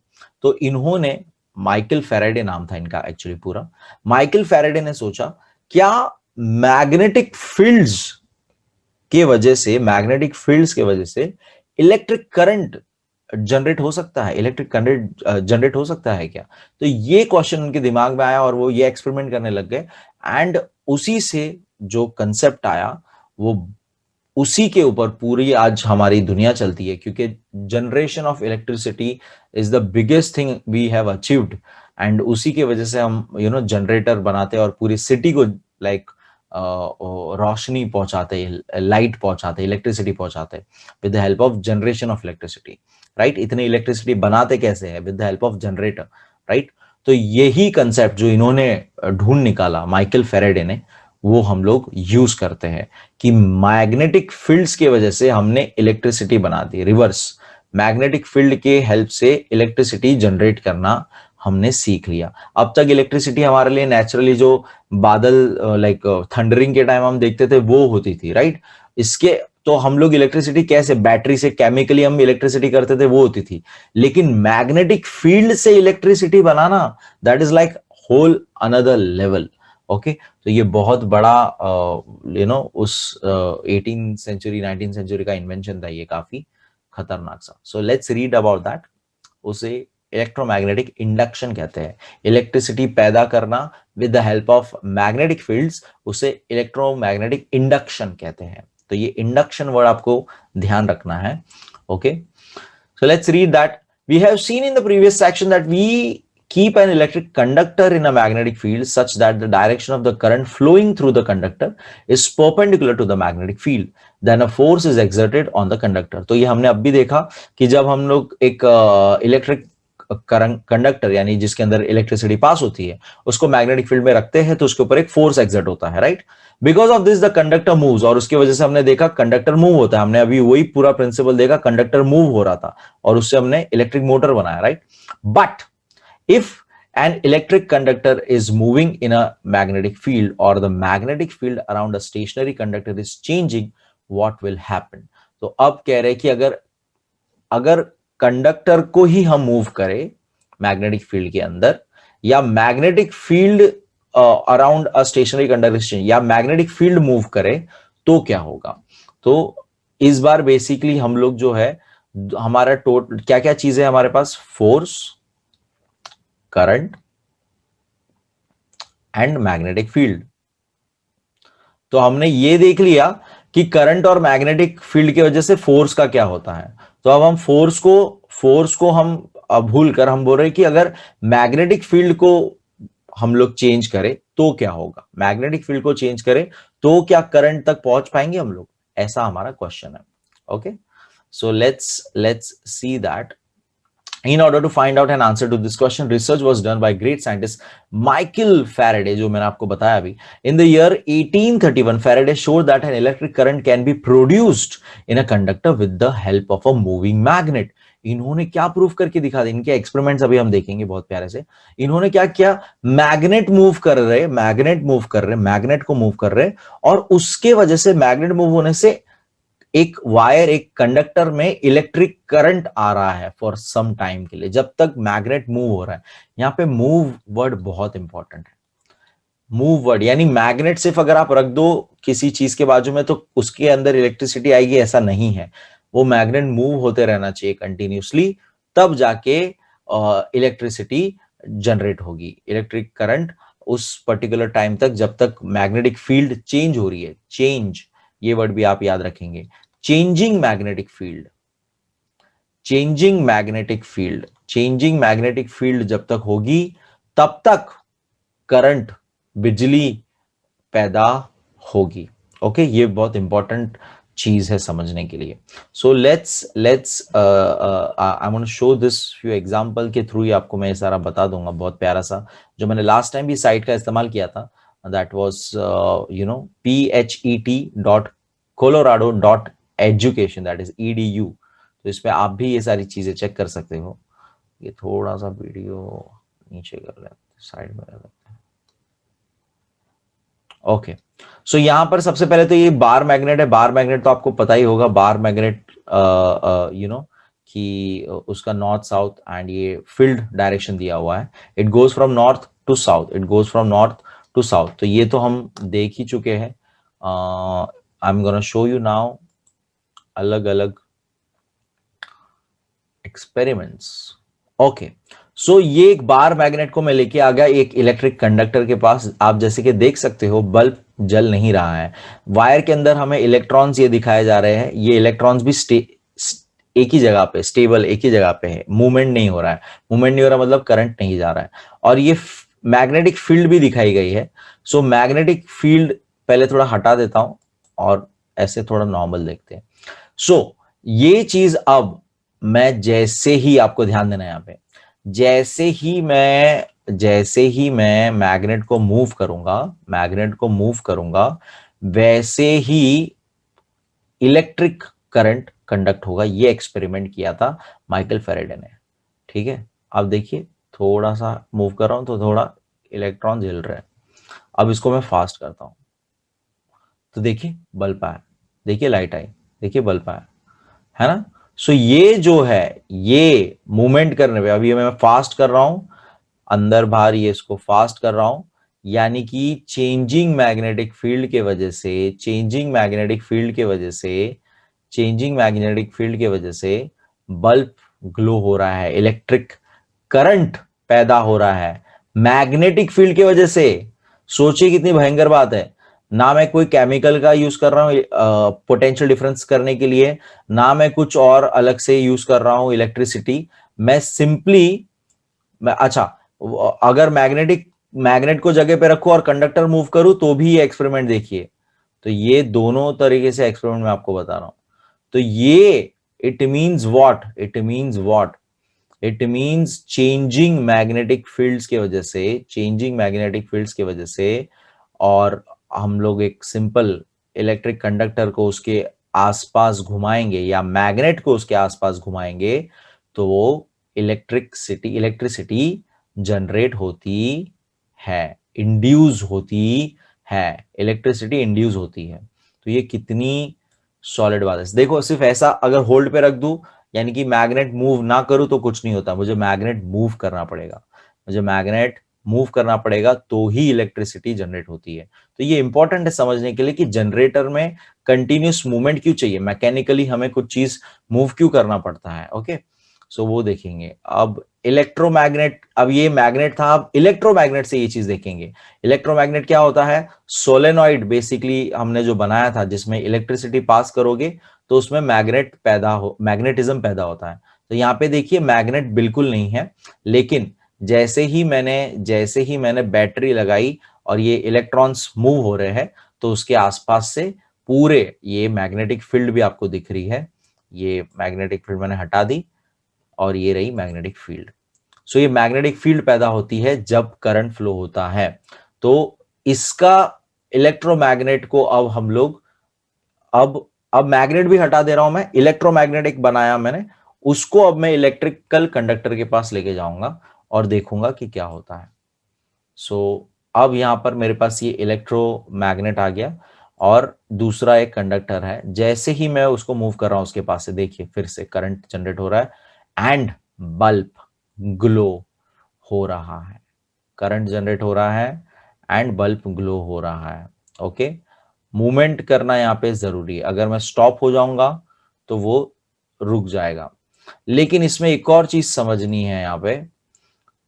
तो इन्होंने, माइकल फैराडे नाम था इनका एक्चुअली पूरा, माइकल फैराडे ने सोचा क्या मैग्नेटिक फील्ड्स के वजह से, मैग्नेटिक फील्ड्स के वजह से इलेक्ट्रिक करंट जनरेट हो सकता है, इलेक्ट्रिक करंट जनरेट हो सकता है क्या? तो ये क्वेश्चन उनके दिमाग में आया और वो ये एक्सपेरिमेंट करने लग गए, एंड उसी से जो कंसेप्ट आया, वो उसी के ऊपर पूरी आज हमारी दुनिया चलती है, क्योंकि generation of electricity is the biggest thing we have achieved, and उसी की वजह से हम जनरेटर बनाते हैं और पूरी सिटी को लाइक रोशनी पहुंचाते हैं, लाइट पहुंचाते हैं, इलेक्ट्रिसिटी पहुंचाते हैं with the help of generation of electricity, right? इतनी इलेक्ट्रिसिटी बनाते कैसे है? With the help of generator, right? तो यही कंसेप्ट जो इन्होंने ढूंढ निकाला माइकल फेरेडे ने, वो हम लोग यूज करते हैं कि मैग्नेटिक फील्ड्स की वजह से हमने इलेक्ट्रिसिटी बना दी, रिवर्स मैग्नेटिक फील्ड के हेल्प से इलेक्ट्रिसिटी जनरेट करना हमने सीख लिया। अब तक इलेक्ट्रिसिटी हमारे लिए नेचुरली जो बादल लाइक थंडरिंग के टाइम हम देखते थे वो होती थी, राइट? इसके तो हम लोग इलेक्ट्रिसिटी कैसे, बैटरी से केमिकली हम इलेक्ट्रिसिटी करते थे, वो होती थी। लेकिन मैग्नेटिक फील्ड से इलेक्ट्रिसिटी बनाना, that is like whole another level. Okay, तो ये बहुत बड़ा उस 18 सेंचुरी 19 सेंचुरी का इन्वेंशन था, ये काफी खतरनाक सा। So let's read about that. उसे इलेक्ट्रोमैग्नेटिक इंडक्शन कहते हैं, इलेक्ट्रिसिटी पैदा करना with the help of magnetic fields, उसे इलेक्ट्रोमैग्नेटिक इंडक्शन कहते हैं। तो ये इंडक्शन वर्ड आपको ध्यान रखना है। Okay, so let's read that. We have seen in the previous section that we keep an electric conductor in a magnetic field such that the direction of the current flowing through the conductor is perpendicular to the magnetic field. Then a force is exerted on the conductor. तो ये हमने अब भी देखा कि जब हम लोग एक इलेक्ट्रिक कंडक्टर यानी जिसके अंदर इलेक्ट्रिसिटी पास होती है उसको मैग्नेटिक फील्ड में रखते हैं तो उसके ऊपर एक फोर्स एक्सर्ट होता है, right? Because of this the conductor moves, और उसकी वजह से हमने देखा कंडक्टर मूव होता है। हमने अभी वही पूरा प्रिंसिपल देखा, कंडक्टर मूव हो रहा था और उससे हमने इलेक्ट्रिक मोटर बनाया, right? But if an electric conductor is moving in a magnetic field or the magnetic field around a stationary conductor is changing, what will happen? तो अब कह रहे कि अगर कंडक्टर को ही हम मूव करें मैग्नेटिक फील्ड के अंदर, या मैग्नेटिक फील्ड अराउंड अ स्टेशनरी कंडक्टर, या मैग्नेटिक फील्ड मूव करे, तो क्या होगा? तो इस बार बेसिकली हम लोग जो है, हमारा टोटल क्या क्या चीजें हमारे पास, force, current and magnetic field. तो हमने ये देख लिया कि करंट और मैग्नेटिक फील्ड की वजह से फोर्स का क्या होता है। तो अब हम फोर्स को हम भूल कर हम बोल रहे हैं कि अगर मैग्नेटिक फील्ड को हम लोग चेंज करें तो क्या होगा, मैग्नेटिक फील्ड को चेंज करें तो क्या करंट तक पहुंच पाएंगे हम लोग, ऐसा हमारा क्वेश्चन है। Okay, so let's see that. In order to find out an answer to this question, research was done by great scientist Michael Faraday, जो मैंने आपको बताया अभी। In the year 1831, Faraday showed that an electric current can be produced in a conductor with the help of a moving magnet. इन्होंने क्या proof करके दिखा दिया, इनके एक्सपेरिमेंट्स अभी हम देखेंगे बहुत प्यारे से। इन्होंने क्या किया, मैग्नेट को मूव कर रहे, और उसके वजह से, मैग्नेट मूव होने से एक वायर, एक कंडक्टर में इलेक्ट्रिक करंट आ रहा है फॉर सम टाइम के लिए, जब तक मैग्नेट मूव हो रहा है। यहां पे मूव वर्ड बहुत इंपॉर्टेंट है। मूव वर्ड यानी मैग्नेट सिर्फ अगर आप रख दो किसी चीज के बाजू में तो उसके अंदर इलेक्ट्रिसिटी आएगी, ऐसा नहीं है। वो मैग्नेट मूव होते रहना चाहिए कंटिन्यूसली, तब जाके इलेक्ट्रिसिटी जनरेट होगी, इलेक्ट्रिक करंट उस पर्टिकुलर टाइम तक, जब तक मैग्नेटिक फील्ड चेंज हो रही है। चेंज, ये वर्ड भी आप याद रखेंगे, changing magnetic field, changing magnetic field जब तक होगी तब तक करंट, बिजली पैदा होगी। ओके, ये बहुत इंपॉर्टेंट चीज है समझने के लिए। So let's I want to show this few example के थ्रू ही आपको मैं ये सारा बता दूंगा, बहुत प्यारा सा, जो मैंने लास्ट टाइम भी साइट का इस्तेमाल किया था that was phet.colorado.education, that is edu। तो इस पे आप भी ये सारी चीजें चेक कर सकते हो। ये थोड़ा सा वीडियो नीचे कर लेते, साइड में कर लेते हैं। ओके, सो यहां पर सबसे पहले तो ये बार मैग्नेट है। बार मैग्नेट तो आपको पता ही होगा, बार मैग्नेट कि उसका नॉर्थ साउथ एंड ये फील्ड डायरेक्शन दिया हुआ है। It goes from north to south, it goes from north to south. तो ये तो हम देख ही चुके हैं। I am gonna show you now अलग अलग एक्सपेरिमेंट्स। ओके, सो ये एक बार मैग्नेट को मैं लेके आ गया एक इलेक्ट्रिक कंडक्टर के पास। आप जैसे कि देख सकते हो बल्ब जल नहीं रहा है। वायर के अंदर हमें इलेक्ट्रॉन्स ये दिखाए जा रहे हैं। ये इलेक्ट्रॉन्स भी एक ही जगह पे स्टेबल, एक ही जगह पे है, मूवमेंट नहीं हो रहा है। मूवमेंट नहीं हो रहा मतलब करंट नहीं जा रहा है। और ये मैग्नेटिक फील्ड भी दिखाई गई है। सो मैग्नेटिक फील्ड पहले थोड़ा हटा देता हूं और ऐसे थोड़ा नॉर्मल देखते हैं। सो ये चीज अब मैं जैसे ही, आपको ध्यान देना है यहां पे, जैसे ही मैं मैग्नेट को मूव करूंगा वैसे ही इलेक्ट्रिक करंट कंडक्ट होगा। ये एक्सपेरिमेंट किया था माइकल फेरेडे ने। ठीक है, अब देखिए थोड़ा सा मूव कर रहा हूं तो थोड़ा इलेक्ट्रॉन जल रहे हैं। अब इसको मैं फास्ट करता हूं तो देखिए बल्ब आया, देखिए लाइट आई, देखिए बल्ब आया, है ना। सो ये जो है ये मूवमेंट करने पे, अभी मैं फास्ट कर रहा हूं अंदर बाहर, ये इसको फास्ट कर रहा हूं, यानी कि चेंजिंग मैग्नेटिक फील्ड के वजह से, बल्ब ग्लो हो रहा है, इलेक्ट्रिक करंट पैदा हो रहा है मैग्नेटिक फील्ड की वजह से। सोचिए कितनी भयंकर बात है। ना मैं कोई केमिकल का यूज कर रहा हूं पोटेंशियल डिफरेंस करने के लिए, ना मैं कुछ और अलग से यूज कर रहा हूं इलेक्ट्रिसिटी। मैं सिंपली अच्छा, अगर मैग्नेट को जगह पे रखूं और कंडक्टर मूव करूं तो भी ये एक्सपेरिमेंट देखिए। तो ये दोनों तरीके से एक्सपेरिमेंट मैं आपको बता रहा हूं। तो ये it means changing magnetic fields के वजह से, और हम लोग एक सिंपल इलेक्ट्रिक कंडक्टर को उसके आसपास घुमाएंगे या मैग्नेट को उसके आसपास घुमाएंगे तो वो इलेक्ट्रिसिटी जनरेट होती है, इंड्यूस होती है, इलेक्ट्रिसिटी इंड्यूस होती है। तो ये कितनी सॉलिड बात है। देखो सिर्फ ऐसा अगर होल्ड पे रख दूं, यानी कि मैग्नेट मूव ना करूं तो कुछ नहीं होता, मुझे मैग्नेट मूव करना पड़ेगा तो ही इलेक्ट्रिसिटी जनरेट होती है। तो ये इंपॉर्टेंट है समझने के लिए कि जनरेटर में कंटिन्यूस मूवमेंट क्यों चाहिए, मैकेनिकली हमें कुछ चीज मूव क्यों करना पड़ता है। ओके, सो वो देखेंगे। अब इलेक्ट्रोमैग्नेट, अब ये मैग्नेट था, अब इलेक्ट्रोमैग्नेट से ये चीज देखेंगे। इलेक्ट्रोमैग्नेट क्या होता है? सोलेनॉइड बेसिकली हमने जो बनाया था जिसमें इलेक्ट्रिसिटी पास करोगे तो उसमें मैग्नेटिज्म पैदा होता है। तो यहाँ पे देखिए मैग्नेट बिल्कुल नहीं है, लेकिन जैसे ही मैंने बैटरी लगाई और ये इलेक्ट्रॉन्स मूव हो रहे हैं तो उसके आसपास से पूरे ये मैग्नेटिक फील्ड भी आपको दिख रही है। ये मैग्नेटिक फील्ड मैंने हटा दी और ये रही मैग्नेटिक फील्ड। सो ये मैग्नेटिक फील्ड पैदा होती है जब करंट फ्लो होता है। तो इसका इलेक्ट्रोमैग्नेट को अब हम लोग अब मैग्नेट भी हटा दे रहा हूं मैं, इलेक्ट्रोमैग्नेटिक बनाया मैंने, उसको अब मैं इलेक्ट्रिकल कंडक्टर के पास लेके जाऊंगा और देखूंगा कि क्या होता है। सो अब यहां पर मेरे पास ये इलेक्ट्रोमैग्नेट आ गया और दूसरा एक कंडक्टर है। जैसे ही मैं उसको मूव कर रहा हूं उसके पास से, देखिए फिर से करंट जनरेट हो रहा है एंड बल्ब ग्लो हो रहा है, करंट जनरेट हो रहा है एंड बल्ब ग्लो हो रहा है। ओके, मूवमेंट करना यहां पे जरूरी है, अगर मैं स्टॉप हो जाऊंगा तो वो रुक जाएगा। लेकिन इसमें एक और चीज समझनी है, यहां पे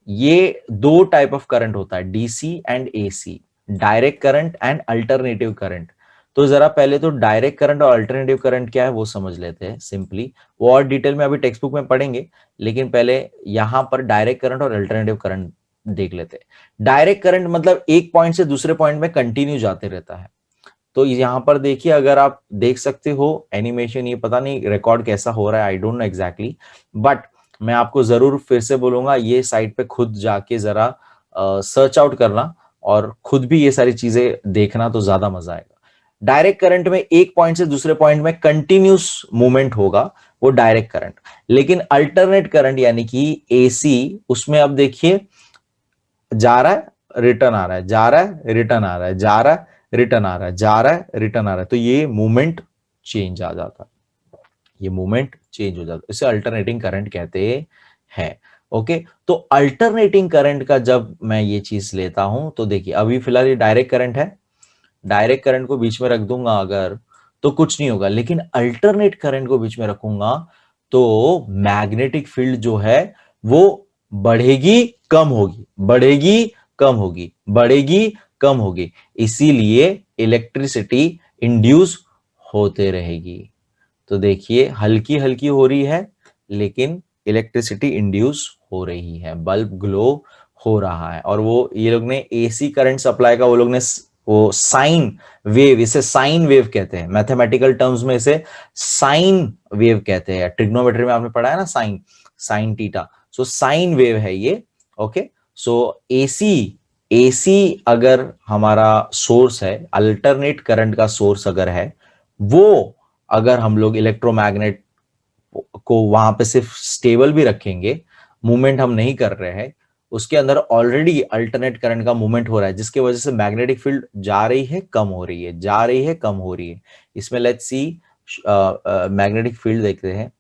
ये दो टाइप ऑफ करंट होता है, DC and AC, direct current and alternative current. तो जरा पहले तो डायरेक्ट करंट और अल्टरनेटिव करंट क्या है वो समझ लेते हैं सिंपली। वो और डिटेल में अभी टेक्स्ट बुक में पढ़ेंगे, लेकिन पहले यहां पर डायरेक्ट करंट और अल्टरनेटिव करंट देख लेते हैं। डायरेक्ट करंट मतलब एक पॉइंट से दूसरे पॉइंट में कंटिन्यू जाते रहता है। तो यहां पर देखिए, अगर आप देख सकते हो एनिमेशन, ये पता नहीं रिकॉर्ड कैसा हो रहा है, I don't know exactly, but मैं आपको जरूर फिर से बोलूंगा ये साइट पे खुद जाके जरा सर्च आउट करना और खुद भी ये सारी चीजें देखना तो ज्यादा मजा आएगा। डायरेक्ट करंट में एक पॉइंट से दूसरे पॉइंट में कंटिन्यूस मूवमेंट होगा, वो डायरेक्ट करंट। लेकिन अल्टरनेट करंट यानी कि एसी, उसमें अब देखिए जा रहा है रिटर्न आ रहा है, जा रहा है रिटर्न आ रहा है, जा रहा है रिटर्न आ रहा है, जा रहा है रिटर्न आ रहा है, तो ये मूवमेंट चेंज आ जाता है, ये मूवमेंट चेंज हो जाता है, इसे अल्टरनेटिंग करंट कहते हैं। ओके, तो अल्टरनेटिंग करंट का जब मैं ये चीज लेता हूं तो देखिए अभी फिलहाल ये डायरेक्ट करंट है, डायरेक्ट करंट को बीच में रख दूंगा अगर तो कुछ नहीं होगा, लेकिन अल्टरनेट करंट को बीच में रखूंगा तो मैग्नेटिक फील्ड जो है वो बढ़ेगी कम होगी, बढ़ेगी कम होगी, बढ़ेगी कम होगी, इसीलिए इलेक्ट्रिसिटी इंड्यूस होते रहेगी। तो देखिए हल्की हल्की हो रही है लेकिन इलेक्ट्रिसिटी इंड्यूस हो रही है, बल्ब ग्लो हो रहा है। और वो ये लोग ने एसी करंट सप्लाई का वो लोग ने वो साइन वेव, इसे साइन वेव कहते हैं, मैथमेटिकल टर्म्स में इसे साइन वेव कहते हैं। ट्रिग्नोमेट्री में आपने पढ़ा है ना, sine, sine theta, so sine wave है ये। ओके, सो एसी, एसी अगर हमारा सोर्स है, अल्टरनेट करंट का सोर्स अगर है, वो अगर हम लोग इलेक्ट्रोमैग्नेट को वहां पे सिर्फ स्टेबल भी रखेंगे, मूवमेंट हम नहीं कर रहे हैं, उसके अंदर ऑलरेडी अल्टरनेट करंट का मूवमेंट हो रहा है, जिसकी वजह से मैग्नेटिक फील्ड जा रही है कम हो रही है, जा रही है कम हो रही है। इसमें लेट्स सी मैग्नेटिक फील्ड देखते हैं,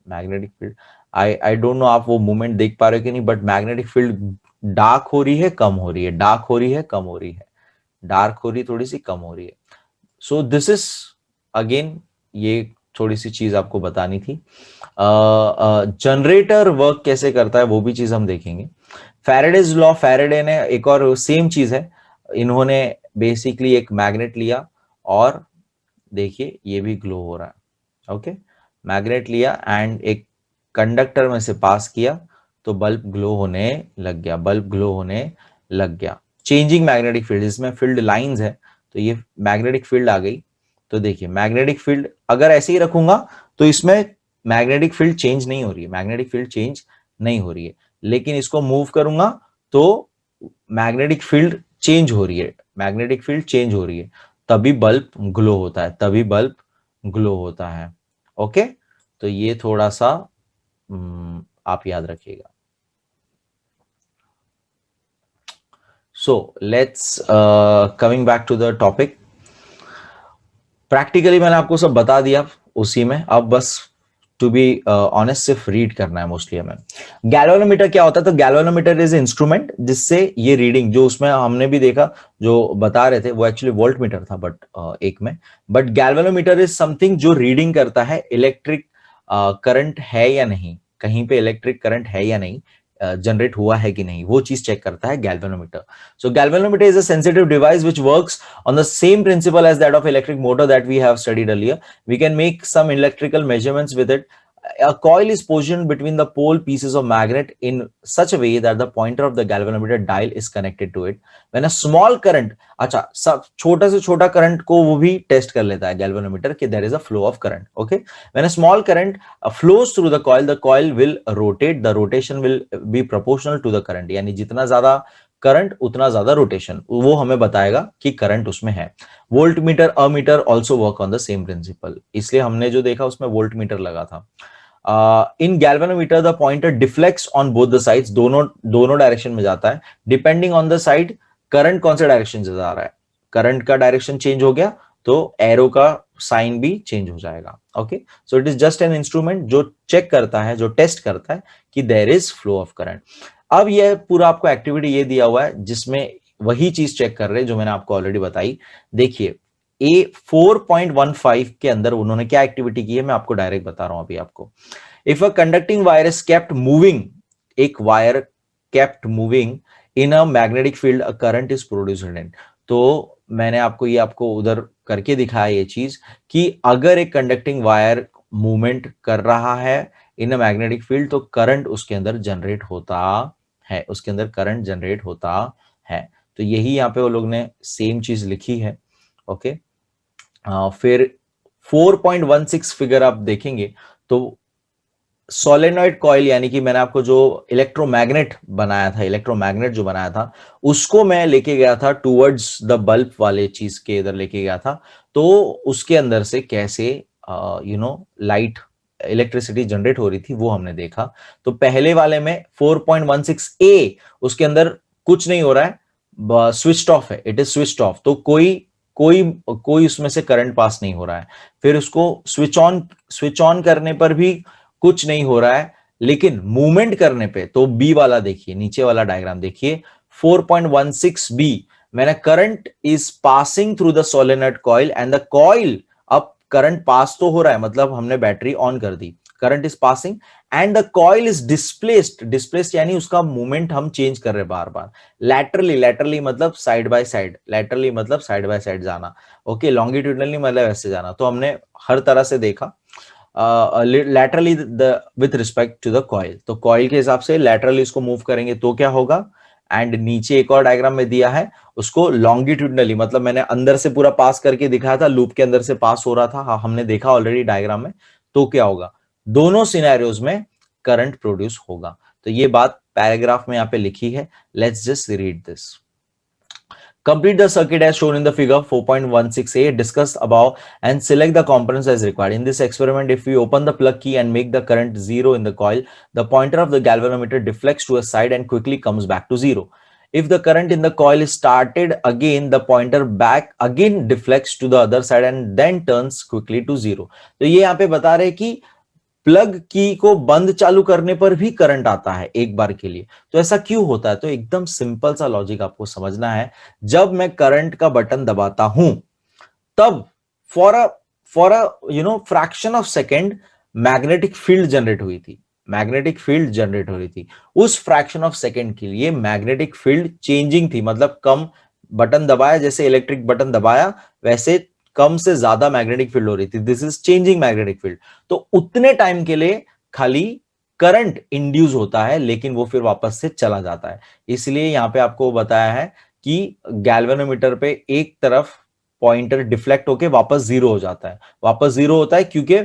magnetic field, I don't know आप वो मूवमेंट देख पा रहे हो कि नहीं, बट मैग्नेटिक फील्ड डार्क हो रही है कम हो रही है, डार्क हो रही है कम हो रही है, डार्क हो रही है थोड़ी सी कम हो रही है। सो दिस इज अगेन, ये थोड़ी सी चीज आपको बतानी थी। जनरेटर वर्क कैसे करता है वो भी चीज हम देखेंगे। फैराडेज लॉ, फैराडे ने एक और सेम चीज है, इन्होंने बेसिकली एक मैग्नेट लिया और देखिए ये भी ग्लो हो रहा है। ओके, मैग्नेट लिया एंड एक कंडक्टर में से पास किया तो बल्ब ग्लो होने लग गया, बल्ब ग्लो होने लग गया। चेंजिंग मैग्नेटिक फील्ड, इसमें फील्ड लाइंस है तो ये मैग्नेटिक फील्ड आ गई। तो देखिए मैग्नेटिक फील्ड अगर ऐसे ही रखूंगा तो इसमें मैग्नेटिक फील्ड चेंज नहीं हो रही है, मैग्नेटिक फील्ड चेंज नहीं हो रही है, लेकिन इसको मूव करूंगा तो मैग्नेटिक फील्ड चेंज हो रही है, मैग्नेटिक फील्ड चेंज हो रही है, तभी बल्ब ग्लो होता है, तभी बल्ब ग्लो होता है। ओके, तो ये थोड़ा सा आप याद रखिएगा। So let's coming back to the topic, practically मैंने आपको सब बता दिया उसी में, अब बस टू बी ऑनेस्ट सिर्फ रीड करना है मोस्टली हमें। गैल्वेनोमीटर क्या होता है, तो गैल्वेनोमीटर इज इंस्ट्रूमेंट जिससे ये रीडिंग जो उसमें हमने भी देखा जो बता रहे थे वो एक्चुअली वोल्ट मीटर था, बट एक में, बट गैल्वेनोमीटर इज समथिंग जो रीडिंग करता है इलेक्ट्रिक करंट है या नहीं, कहीं पे इलेक्ट्रिक करंट है या नहीं, जनरेट हुआ है कि नहीं, वो चीज चेक करता है galvanometer. So galvanometer is a sensitive device which works on the same principle as that of electric motor that we have studied earlier. We can make some electrical measurements with it. A coil is positioned between the pole pieces of magnet in such a way that the pointer of the galvanometer dial is connected to it. When a small current, अच्छा सब छोटा से छोटा current को वो भी test कर लेता है गैल्वेनोमीटर कि there is a flow of current. Okay, when a small current flows through the coil will rotate. The rotation will be proportional to the current. यानी जितना ज्यादा करंट उतना ज्यादा रोटेशन, वो हमें बताएगा कि करंट उसमें है। Voltmeter, ammeter also work on the same principle, इसलिए हमने जो देखा उसमें वोल्ट मीटर लगा था। In galvanometer the pointer deflects on both the sides, दोनों दोनों डायरेक्शन में जाता है, depending on the side current कौन से डायरेक्शन से जा रहा है, करंट का डायरेक्शन चेंज हो गया तो एरो का साइन भी चेंज हो जाएगा। Okay, so it is just an instrument जो चेक करता है, जो टेस्ट करता है कि there is flow of current. अब यह पूरा आपको एक्टिविटी ये दिया हुआ है जिसमें वही चीज चेक कर रहे हैं जो मैंने आपको ऑलरेडी बताई। देखिए ए 4.15 के अंदर उन्होंने क्या एक्टिविटी की है, मैं आपको डायरेक्ट बता रहा हूं अभी आपको। If a conducting wire is kept moving, एक wire kept moving in a magnetic field, a current is produced in it. तो मैंने आपको उधर करके दिखाया ये चीज कि अगर एक कंडक्टिंग वायर मूवमेंट कर रहा है इन अ मैग्नेटिक फील्ड तो करंट उसके अंदर जनरेट होता है, उसके अंदर करंट जनरेट होता है। तो यही यहाँ पे वो लोग ने सेम चीज लिखी है। ओके, फिर 4.16 फिगर आप देखेंगे तो सोलेनॉइड कॉइल यानी कि मैंने आपको जो इलेक्ट्रोमैग्नेट बनाया था, इलेक्ट्रोमैग्नेट जो बनाया था, उसको मैं लेके गया था टूवर्ड्स द बल्ब वाले चीज के इधर लेके गया था। तो उसके अंदर से कैसे लाइट इलेक्ट्रिसिटी जनरेट हो रही थी वो हमने देखा। तो पहले वाले में 4.16 ए, उसके अंदर कुछ नहीं हो रहा है, स्विच ऑफ है, इट इज स्विच ऑफ, तो कोई कोई कोई उसमें से करंट पास नहीं हो रहा है। फिर उसको स्विच ऑन करने पर भी कुछ नहीं हो रहा है, लेकिन मूवमेंट करने पे तो बी वाला देखिए, नीचे वाला डायग्राम देखिए, 4.16 बी, मैंने current is passing through the solenoid coil and the coil, अब करंट पास तो हो रहा है, मतलब हमने बैटरी ऑन कर दी, current is passing and the coil is displaced, displaced यानी उसका मूवमेंट हम चेंज कर रहे हैं बार बार, लैटरली, लैटरली मतलब साइड बाय साइड, लैटरली मतलब साइड बाय साइड जाना, ओके, लॉन्गिट्यूडनली मतलब ऐसे जाना। तो हमने हर तरह से देखा laterally with respect to the coil, तो कॉइल के हिसाब से लैटरली इसको मूव करेंगे तो क्या होगा, एंड नीचे एक और डायग्राम में दिया है उसको लॉन्गिट्यूडनली, मतलब मैंने अंदर से पूरा पास करके दिखाया था, लूप के अंदर से पास हो रहा था, हाँ हमने देखा ऑलरेडी डायग्राम में, तो क्या होगा, दोनों सिनेरियोज में करंट प्रोड्यूस होगा। तो ये बात पैराग्राफ में यहां पे लिखी है, let's just read this. Complete the circuit as shown in the figure 4.16a discussed above and select the components as required. In this experiment, if we open the plug key and make the current 0 in the coil, the pointer of the galvanometer deflects to a side and quickly comes back to 0. If the current in the coil is started again, the pointer back again deflects to the other side and then turns quickly to 0. तो ये यहाँ पे बता रहे कि plug की को बंद चालू करने पर भी करंट आता है एक बार के लिए। तो ऐसा क्यों होता है? तो एकदम सिंपल सा लॉजिक आपको समझना है। जब मैं करंट का बटन दबाता हूं तब for a fraction of second magnetic field generate हुई थी, मैग्नेटिक फील्ड जनरेट हो रही थी। उस फ्रैक्शन ऑफ सेकेंड के लिए मैग्नेटिक फील्ड चेंजिंग थी, मतलब कम, बटन दबाया जैसे इलेक्ट्रिक बटन दबाया वैसे कम से ज्यादा मैग्नेटिक फील्ड हो रही थी, this is changing magnetic field. तो उतने टाइम के लिए खाली करंट इंड्यूस होता है, लेकिन वो फिर वापस से चला जाता है। इसलिए यहां पे आपको बताया है कि गैल्वेनोमीटर पे एक तरफ पॉइंटर डिफ्लेक्ट होके वापस जीरो हो जाता है, वापस जीरो होता है क्योंकि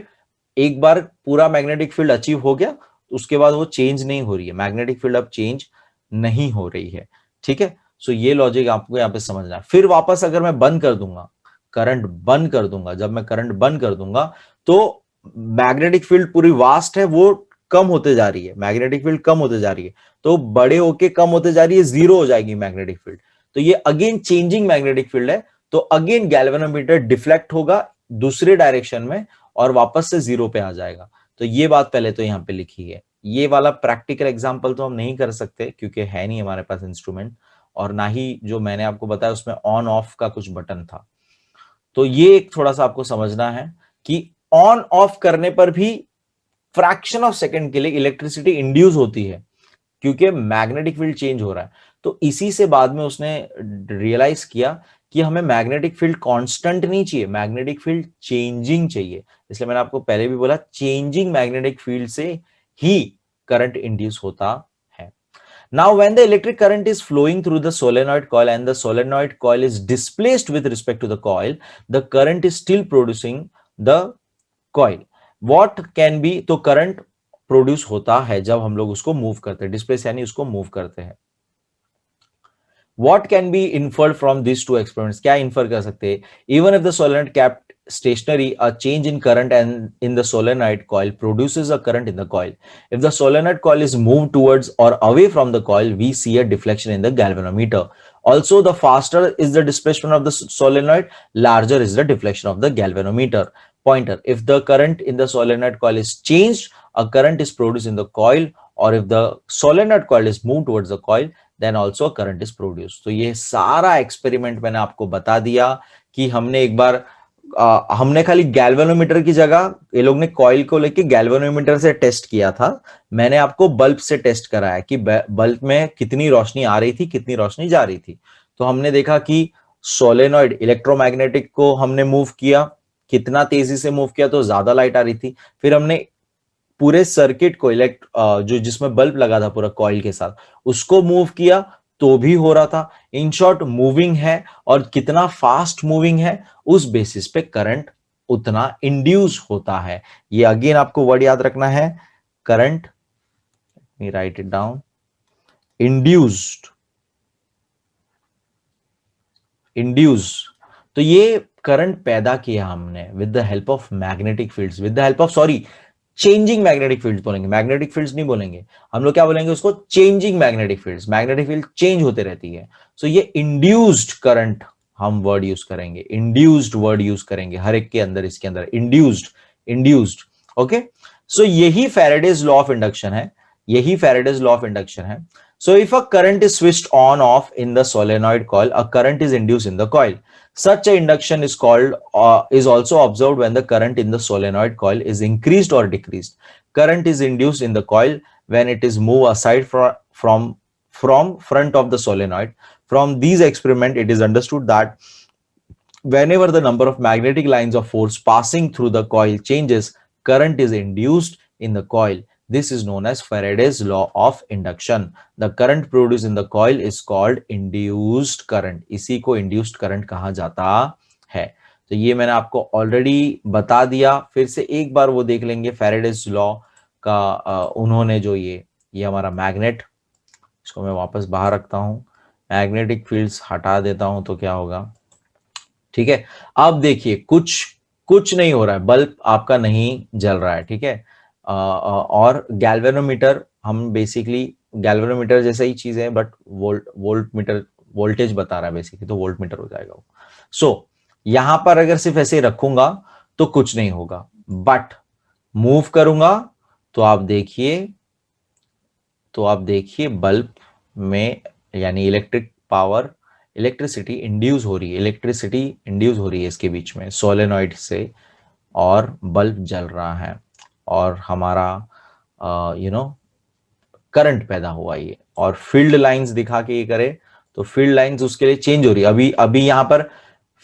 एक बार पूरा मैग्नेटिक फील्ड अचीव हो गया, उसके बाद वो चेंज नहीं हो रही है, मैग्नेटिक फील्ड अब चेंज नहीं हो रही है। ठीक है, सो ये लॉजिक आपको यहां पे समझना है। फिर वापस अगर मैं बंद कर दूंगा, करंट बंद कर दूंगा, जब मैं करंट बंद कर दूंगा तो मैग्नेटिक फील्ड पूरी वास्ट है, वो कम होते जा रही है, मैग्नेटिक फील्ड कम होते जा रही है, तो बड़े होके कम होते जा रही है, जीरो हो जाएगी मैग्नेटिक फील्ड। तो ये अगेन चेंजिंग मैग्नेटिक फील्ड है, तो अगेन गैल्वेनोमीटर डिफ्लेक्ट होगा दूसरे डायरेक्शन में और वापस से जीरो पे आ जाएगा। तो ये बात पहले तो यहां पे लिखी है। ये वाला प्रैक्टिकल एग्जांपल तो हम नहीं कर सकते क्योंकि है नहीं हमारे पास इंस्ट्रूमेंट, और ना ही जो मैंने आपको बताया उसमें ऑन ऑफ का कुछ बटन था। तो ये एक थोड़ा सा आपको समझना है कि ऑन ऑफ करने पर भी फ्रैक्शन ऑफ सेकंड के लिए इलेक्ट्रिसिटी इंड्यूस होती है क्योंकि मैग्नेटिक फील्ड चेंज हो रहा है। तो इसी से बाद में उसने रियलाइज किया कि हमें मैग्नेटिक फील्ड कांस्टेंट नहीं चाहिए, मैग्नेटिक फील्ड चेंजिंग चाहिए। इसलिए मैंने आपको पहले भी बोला चेंजिंग मैग्नेटिक फील्ड से ही करंट इंड्यूस होता है। Now, when the electric current is flowing through the solenoid coil and the solenoid coil is displaced with respect to the coil, the current is still producing the coil. What can be, तो current produce होता है जब हम लोग उसको move करते हैं, displace यानी उसको मूव करते हैं। What can be inferred from these two experiments? क्या infer कर सकते हैं? Even if the solenoid kept stationary, a change in current and in the solenoid coil produces a current in the coil. If the solenoid coil is moved towards or away from the coil, we see a deflection in the galvanometer. Also, the faster is the displacement of the solenoid, larger is the deflection of the galvanometer pointer. If the current in the solenoid coil is changed, a current is produced in the coil, or if the solenoid coil is moved towards the coil, then also current is produce. तो ये सारा experiment मैंने आपको बता दिया कि हमने एक बार हमने खाली गैल्वेनोमीटर की जगह ये लोग ने कॉइल को लेके गैल्वेनोमीटर से टेस्ट किया था, मैंने आपको बल्ब से टेस्ट कराया कि बल्ब में कितनी रोशनी आ रही थी, कितनी रोशनी जा रही थी। तो हमने देखा कि सोलेनॉइड इलेक्ट्रोमैग्नेटिक को हमने मूव किया, कितना तेजी से मूव किया तो ज्यादा लाइट आ रही थी। फिर हमने पूरे सर्किट को जो जिसमें बल्ब लगा था पूरा कॉइल के साथ उसको मूव किया तो भी हो रहा था। इन शॉर्ट मूविंग है और कितना फास्ट मूविंग है उस बेसिस पे करंट उतना इंड्यूस होता है। ये अगेन आपको वर्ड याद रखना है, current, let me write it down, induced, तो ये करंट पैदा किया हमने with the help of magnetic fields, with the help of, sorry, changing magnetic fields बोलेंगे, मैग्नेटिक फील्ड्स नहीं बोलेंगे हम लोग, क्या बोलेंगे उसको, changing magnetic fields, magnetic field change होते रहती है। सो ये इंड्यूस्ड करंट हम वर्ड यूज करेंगे, इंड्यूस्ड वर्ड यूज करेंगे हर एक के अंदर, इसके अंदर इंड्यूस्ड, ओके। सो यही फैराडेज लॉ ऑफ इंडक्शन है, यही फैराडेज लॉ ऑफ इंडक्शन है। So if a current is switched on off in the solenoid coil, a current is induced in the coil. Such a induction is called is also observed when the current in the solenoid coil is increased or decreased. Current is induced in the coil when it is moved aside from front of the solenoid. From these experiments, it is understood that whenever the number of magnetic lines of force passing through the coil changes, current is induced in the coil. This is known as Faraday's law of induction. The current produced in the coil is called induced current. इसी को induced current कहा जाता है। तो ये मैंने आपको already बता दिया, फिर से एक बार वो देख लेंगे Faraday's law का। उन्होंने जो ये हमारा मैग्नेट, इसको मैं वापस बाहर रखता हूं, मैग्नेटिक फील्ड्स हटा देता हूं तो क्या होगा, ठीक है। अब देखिए कुछ नहीं हो रहा है, बल्ब आपका नहीं जल रहा है, ठीक है। और गैल्वेनोमीटर, हम बेसिकली गैल्वेनोमीटर जैसा ही चीज है, बट वोल्ट मीटर वोल्टेज बता रहा है बेसिकली, तो वोल्ट मीटर हो जाएगा वो। सो यहां पर अगर सिर्फ ऐसे रखूंगा तो कुछ नहीं होगा, बट मूव करूंगा तो आप देखिए बल्ब में यानी इलेक्ट्रिसिटी इंड्यूस हो रही है इसके बीच में सोलेनॉइड से, और बल्ब जल रहा है और हमारा करंट पैदा हुआ ये, और फील्ड लाइंस दिखा के ये करे तो फील्ड लाइंस उसके लिए चेंज हो रही है। अभी यहां पर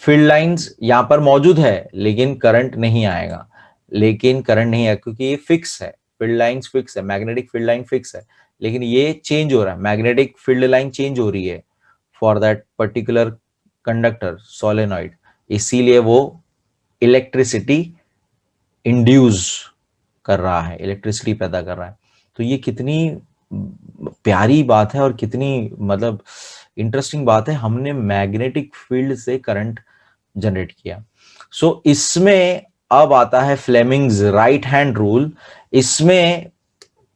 फील्ड लाइंस यहां पर मौजूद है, लेकिन करंट नहीं आएगा, क्योंकि ये फिक्स है, फील्ड लाइंस फिक्स है, मैग्नेटिक फील्ड लाइन फिक्स है, लेकिन ये चेंज हो रहा है, मैग्नेटिक फील्ड लाइन चेंज हो रही है for that particular conductor solenoid, इसीलिए वो इलेक्ट्रिसिटी इंड्यूस कर रहा है, इलेक्ट्रिसिटी पैदा कर रहा है। तो ये कितनी प्यारी बात है और कितनी मतलब इंटरेस्टिंग बात है, हमने मैग्नेटिक फील्ड से करंट जनरेट किया। सो इसमें अब आता है फ्लेमिंग्स राइट हैंड रूल। इसमें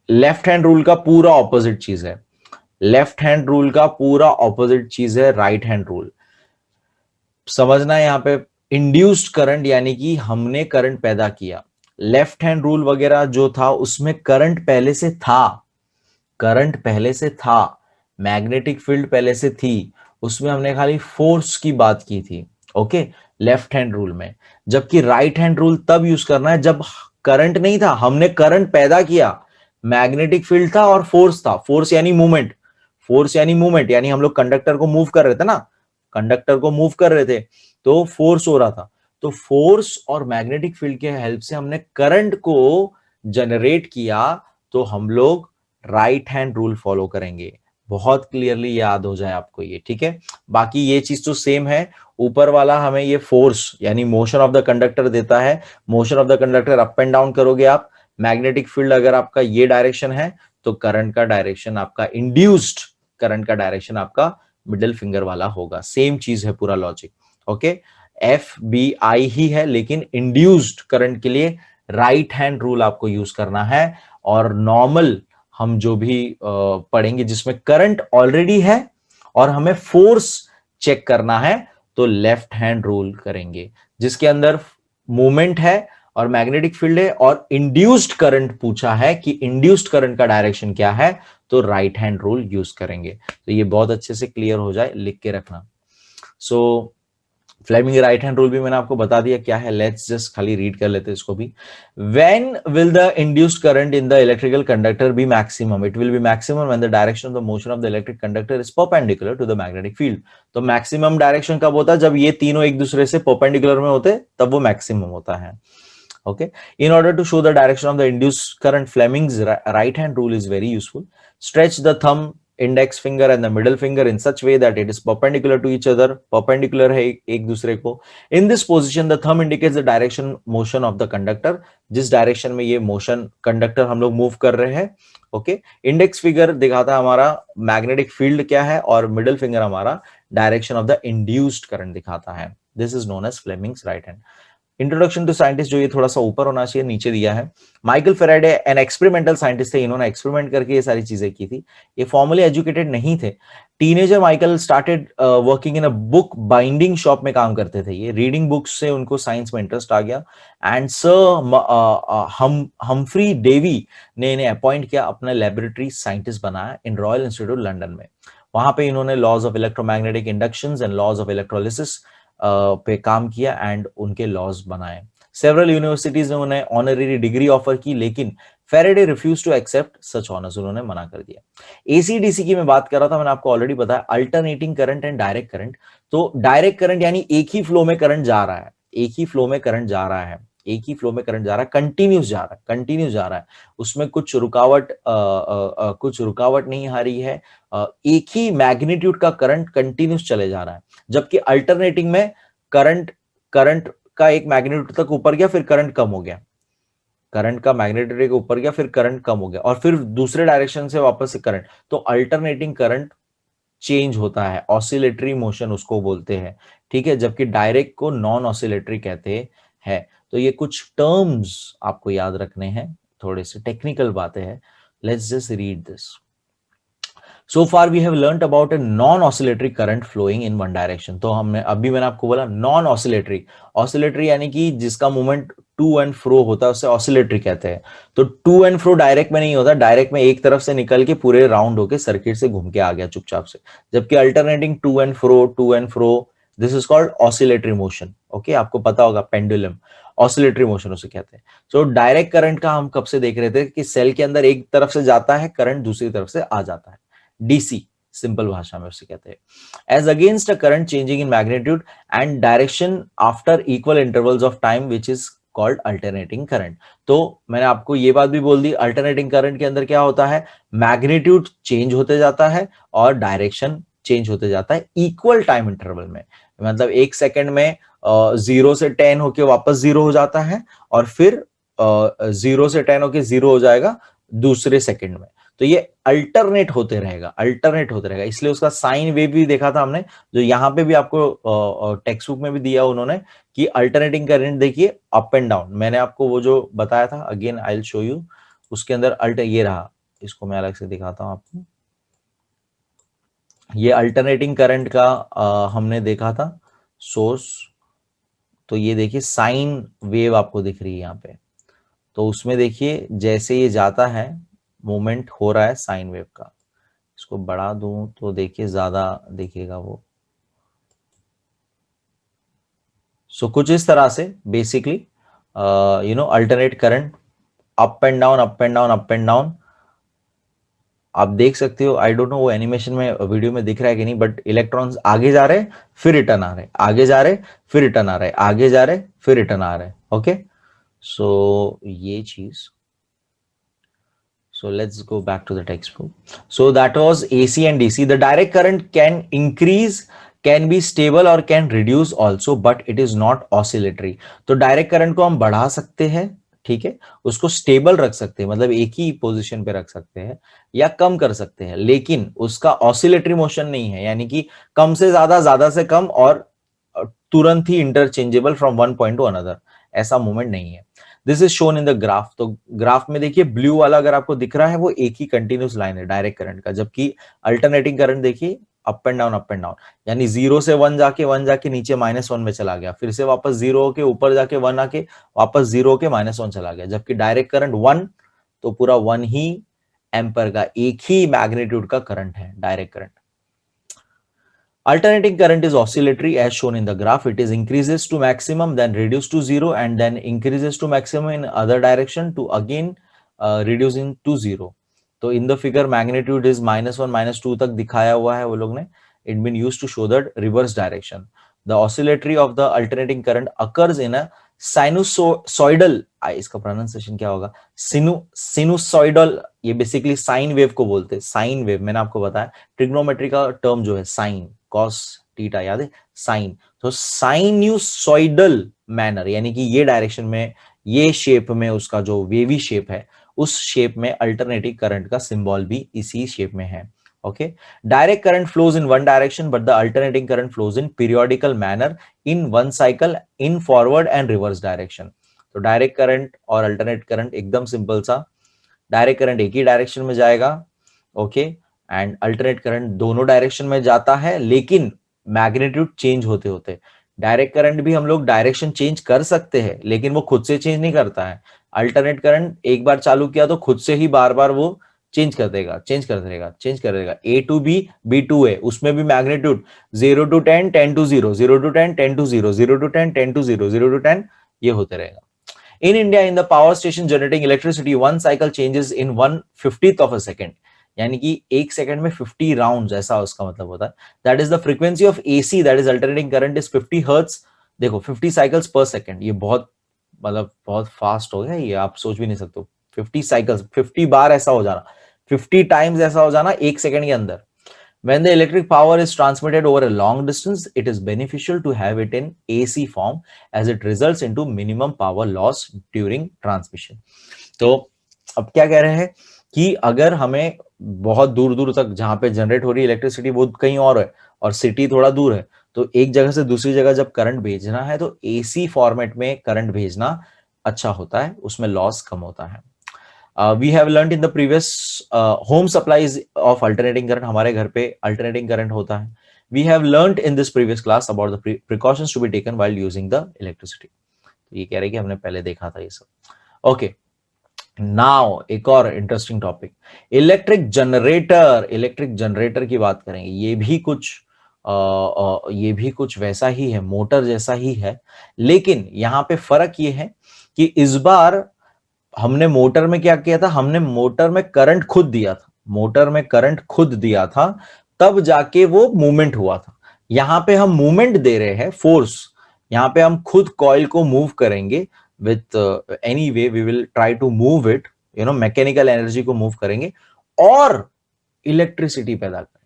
लेफ्ट हैंड रूल का पूरा ऑपोजिट चीज है, राइट हैंड रूल। समझना है यहाँ पे, इंड्यूस्ड करंट यानी कि हमने करंट पैदा किया, लेफ्ट हैंड रूल वगैरह जो था उसमें करंट पहले से था, मैग्नेटिक फील्ड पहले से थी, उसमें हमने खाली फोर्स की बात की थी, ओके, लेफ्ट हैंड रूल में। जबकि राइट हैंड रूल तब यूज करना है जब करंट नहीं था, हमने करंट पैदा किया, मैग्नेटिक फील्ड था और फोर्स था, फोर्स यानी मूवमेंट, यानी हम लोग कंडक्टर को मूव कर रहे थे तो फोर्स हो रहा था, तो फोर्स और मैग्नेटिक फील्ड के हेल्प से हमने करंट को जनरेट किया, तो हम लोग राइट हैंड रूल फॉलो करेंगे। बहुत क्लियरली याद हो जाए आपको ये, ठीक है। बाकी ये चीज तो सेम है, ऊपर वाला हमें ये फोर्स यानी मोशन ऑफ द कंडक्टर देता है, motion of the conductor up and down करोगे आप, मैग्नेटिक फील्ड अगर आपका ये डायरेक्शन है तो करंट का डायरेक्शन आपका, इंड्यूस्ड करंट का डायरेक्शन आपका मिडिल फिंगर वाला होगा। सेम चीज है पूरा लॉजिक, ओके। FBI ही है, लेकिन इंड्यूस्ड करंट के लिए राइट हैंड रूल आपको यूज करना है, और नॉर्मल हम जो भी पढ़ेंगे जिसमें करंट ऑलरेडी है और हमें फोर्स चेक करना है तो लेफ्ट हैंड रूल करेंगे, जिसके अंदर मूवमेंट है और मैग्नेटिक फील्ड है और इंड्यूस्ड करंट पूछा है कि इंड्यूस्ड करंट का डायरेक्शन क्या है, तो राइट हैंड रूल यूज करेंगे। तो ये बहुत अच्छे से क्लियर हो जाए, लिख के रखना। सो फ्लेमिंग राइट हैंड रूल भी मैंने आपको बता दिया क्या है, लेट्स जस्ट खाली रीड कर लेते हैं इसको भी। When will the induced current in the electrical conductor be maximum? It will be maximum when the direction of the motion of the electric conductor is perpendicular to the magnetic field. तो maximum direction कब होता है, जब ये तीनों एक दूसरे से परपेंडिकुलर में होते, तब वो मैक्सिमम होता है, okay. In order to show the direction of the induced current, Fleming's right hand rule is very useful. Stretch the thumb index finger and the middle finger in such way that it is perpendicular to each other, perpendicular है एक दूसरे को. In this position the thumb indicates the direction motion of the conductor, जिस डायरेक्शन में ये motion conductor हम लोग मूव कर रहे हैं. ओके, इंडेक्स फिंगर दिखाता है हमारा मैग्नेटिक फील्ड क्या है, और मिडल फिंगर हमारा direction of the induced current दिखाता है. This is known as Fleming's right hand. Introduction to scientist जो ये थोड़ा सा ऊपर होना चाहिए, नीचे दिया है. Michael Faraday an experimental scientist थे, इन्होंने एक्सपेरिमेंट करके ये सारी चीजें की थी. ये फॉर्मली एजुकेटेड नहीं थे. Teenager Michael started working in a book binding shop में काम करते थे. ये रीडिंग बुक्स से उनको साइंस में इंटरेस्ट आ गया. एंड सर हम्फ्री डेवी ने इन्हें अपॉइंट किया, अपना लेबोरेटरी साइंटिस्ट बनाया इन रॉयल इंस्टीट्यूट लंदन में. वहां पे इन्होंने laws of electromagnetic inductions and laws of electrolysis पे काम किया एंड उनके लॉज बनाए. सेवरल यूनिवर्सिटीज ने उन्हें ऑनररी डिग्री ऑफर की, लेकिन Faraday refuse to accept such honours, उन्होंने मना कर दिया. एसीडीसी की मैं बात कर रहा था, मैंने आपको ऑलरेडी बताया, alternating current and direct current. तो डायरेक्ट करंट यानी एक ही फ्लो में करंट जा रहा है, एक ही फ्लो में करंट जा रहा है, एक ही फ्लो में करंट जा रहा है, कंटिन्यूस जा रहा है, कंटिन्यूस जा रहा है, उसमें कुछ रुकावट नहीं आ रही है. एक ही मैग्नीट्यूड का करंट कंटिन्यूस चले जा रहा है. जबकि अल्टरनेटिंग में करंट करंट का एक मैग्नीट्यूड तक ऊपर गया, फिर करंट कम हो गया, करंट का मैग्नीट्यूड के ऊपर गया, फिर करंट कम हो गया, और फिर दूसरे डायरेक्शन से वापस से करंट. तो अल्टरनेटिंग करंट चेंज होता है, ऑसिलेटरी मोशन उसको बोलते हैं. ठीक है, जबकि डायरेक्ट को नॉन ऑसिलेटरी कहते हैं. तो ये कुछ टर्म्स आपको याद रखने हैं, थोड़े से टेक्निकल बातें हैं. Let's just read this. So far we have learnt about a non-oscillatory current flowing in one direction. तो हमने अभी मैंने आपको बोला non-oscillatory, oscillatory यानी कि जिसका मूवमेंट टू एंड फ्रो होता है उसे ऑसिलेटरी कहते हैं. तो टू एंड फ्रो डायरेक्ट में नहीं होता, डायरेक्ट में एक तरफ से निकल के पूरे राउंड होके सर्किट से घूम के आ गया चुपचाप से. जबकि alternating to and fro, this is called oscillatory motion. Okay, आपको पता होगा पेंडुलम, ऑसिलेटरी मोशन उसे कहते हैं. सो डायरेक्ट करंट का हम कब से देख रहे थे कि सेल के अंदर एक तरफ से जाता है करंट, दूसरी तरफ से आ जाता है. डीसी सिंपल भाषा में उसे कहते हैं. As against a current changing in magnitude and direction after equal intervals of time which is called alternating current. तो मैंने आपको ये बात भी बोल दी, अल्टरनेटिंग करंट के अंदर क्या होता है, मैग्नीट्यूड चेंज होते जाता है और डायरेक्शन चेंज होते जाता है इक्वल टाइम इंटरवल में. मतलब एक सेकेंड में 0 से 10 होके वापस 0 हो जाता है, और फिर 0 से 10 होके 0 हो जाएगा दूसरे सेकेंड में. तो ये अल्टरनेट होते रहेगा, अल्टरनेट होते रहेगा. इसलिए उसका साइन वेव भी देखा था हमने, जो यहाँ पे भी आपको टेक्स्ट बुक में भी दिया उन्होंने, कि अल्टरनेटिंग करंट देखिए अप एंड डाउन. मैंने आपको वो जो बताया था, again I will show you, उसके अंदर ये रहा, इसको मैं अलग से दिखाता हूं आपको. ये अल्टरनेटिंग करंट का हमने देखा था सोर्स. तो ये देखिए साइन वेव आपको दिख रही है यहाँ पे. तो उसमें देखिए जैसे ये जाता है, मूवमेंट हो रहा है साइन वेव का. इसको बढ़ा दूं तो देखिए ज्यादा दिखेगा वो. सो कुछ इस तरह से basically alternate current up and down, up and down, up and down. आप देख सकते हो, आई डोंट नो वो एनिमेशन में वीडियो में दिख रहा है कि नहीं, बट इलेक्ट्रॉन्स आगे जा रहे फिर रिटर्न आ रहे, आगे जा रहे फिर रिटर्न आ रहे, आगे जा रहे फिर रिटर्न आ रहे. ओके, सो ये चीज. So let's go back to the textbook. So that was AC and DC. The direct current can increase, can be stable or can reduce also, but it is not oscillatory. तो direct current को हम बढ़ा सकते हैं, ठीक है, उसको stable रख सकते हैं, मतलब एक ही पोजीशन पे रख सकते हैं, या कम कर सकते हैं, लेकिन उसका ऑसिलेटरी मोशन नहीं है. यानी कि कम से ज्यादा से कम और तुरंत ही interchangeable from one point to another, ऐसा मूवमेंट नहीं है. This is shown in the graph. तो ग्राफ में देखिए ब्लू वाला अगर आपको दिख रहा है वो एक ही कंटिन्यूस लाइन है डायरेक्ट करंट का, जबकि अल्टरनेटिंग करंट देखिए अप एंड डाउन, यानी 0 से 1 जाके नीचे -1 में चला गया, फिर से वापस 0 होके ऊपर जाके 1 आके वापस 0 होके -1 चला गया. जबकि डायरेक्ट करंट 1, तो पूरा 1 ही एम्पर का एक ही मैग्नीट्यूड का करंट है direct current. Alternating current is oscillatory as shown in the graph. It is increases to maximum, then reduces to 0, and then increases to maximum in other direction to again reducing to 0. तो in the figure magnitude is -1, -2 तक दिखाया हुआ है वो लोग ने. It been used to show the reverse direction. The oscillatory of the alternating current occurs in a sinusoidal, इसका pronunciation क्या होगा, sinusoidal ये बेसिकली साइन वेव को बोलते हैं, साइन वेव। मैंने आपको बताया ट्रिग्नोमेट्री का टर्म जो है साइन, कॉस थीटा, याद है साइन। तो साइन्यूसॉइडल मैनर, यानी कि ये डायरेक्शन में, ये शेप में उसका जो वेवी शेप है, उस शेप में अल्टरनेटिंग करंट का सिंबल भी इसी शेप में है। Okay, direct current flows in one direction but the alternating current flows in periodical manner in one cycle in forward and reverse direction. तो डायरेक्ट करंट और अल्टरनेट करंट एकदम simple सा, direct current एक ही direction में जाएगा, okay, and alternate current दोनों direction में जाता है, लेकिन मैग्नीट्यूड चेंज होते होते। डायरेक्ट करंट भी हम लोग डायरेक्शन चेंज कर सकते हैं, लेकिन वो खुद से चेंज नहीं करता है। अल्टरनेट करंट एक बार चालू किया तो खुद से ही बार बार वो चेंज कर देगा, चेंज कर देगा, चेंज कर देगा। ए टू बी, बी टू ए, उसमें भी magnitude 0 to 10, 10 to 0, 0 to 10, 10 to 0, 0 to 10, 10 to 0, 0 to 10, ये होते रहेगा। In India, in the power station generating electricity, one cycle changes in 1/50th of a second. यानी कि एक सेकंड में 50 राउंड्स, ऐसा उसका मतलब होता है। That is the frequency of AC, that is alternating current, is 50 hertz. देखो 50 साइकिल्स पर सेकंड, ये बहुत मतलब बहुत फास्ट हो गया, ये आप सोच भी नहीं सकते। 50 साइकिल्स, 50 बार ऐसा हो जाना, 50 टाइम्स ऐसा हो जाना एक सेकंड के अंदर। When the electric power is transmitted over a long distance, it is beneficial to have it in AC form as it results into minimum power loss during transmission. तो अब क्या कह रहे हैं कि अगर हमें बहुत दूर दूर तक जहां पे जनरेट हो रही इलेक्ट्रिसिटी वो कहीं और है और सिटी थोड़ा दूर है, तो एक जगह से दूसरी जगह जब करंट भेजना है तो एसी फॉर्मेट में करंट भेजना अच्छा होता है, उसमें लॉस कम होता है। We have learned in the previous home supplies of alternating current, हमारे घर पे alternating current होता है। We have learned in this previous class about the precautions to be taken while using the electricity. तो ये कह रहे हैं कि हमने पहले देखा था ये सब। ओके, नाउ एक और interesting topic, electric generator. Electric generator की बात करेंगे। ये भी कुछ वैसा ही है, मोटर जैसा ही है, लेकिन यहाँ पे फर्क ये है कि इस बार हमने मोटर में क्या किया था, हमने मोटर में करंट खुद दिया था, मोटर में करंट खुद दिया था, तब जाके वो मूवमेंट हुआ था। यहां पे हम मूवमेंट दे रहे हैं, फोर्स। यहां पे हम खुद कॉइल को मूव करेंगे with any way, we will try to move it, mechanical energy को मूव करेंगे और इलेक्ट्रिसिटी पैदा करेंगे।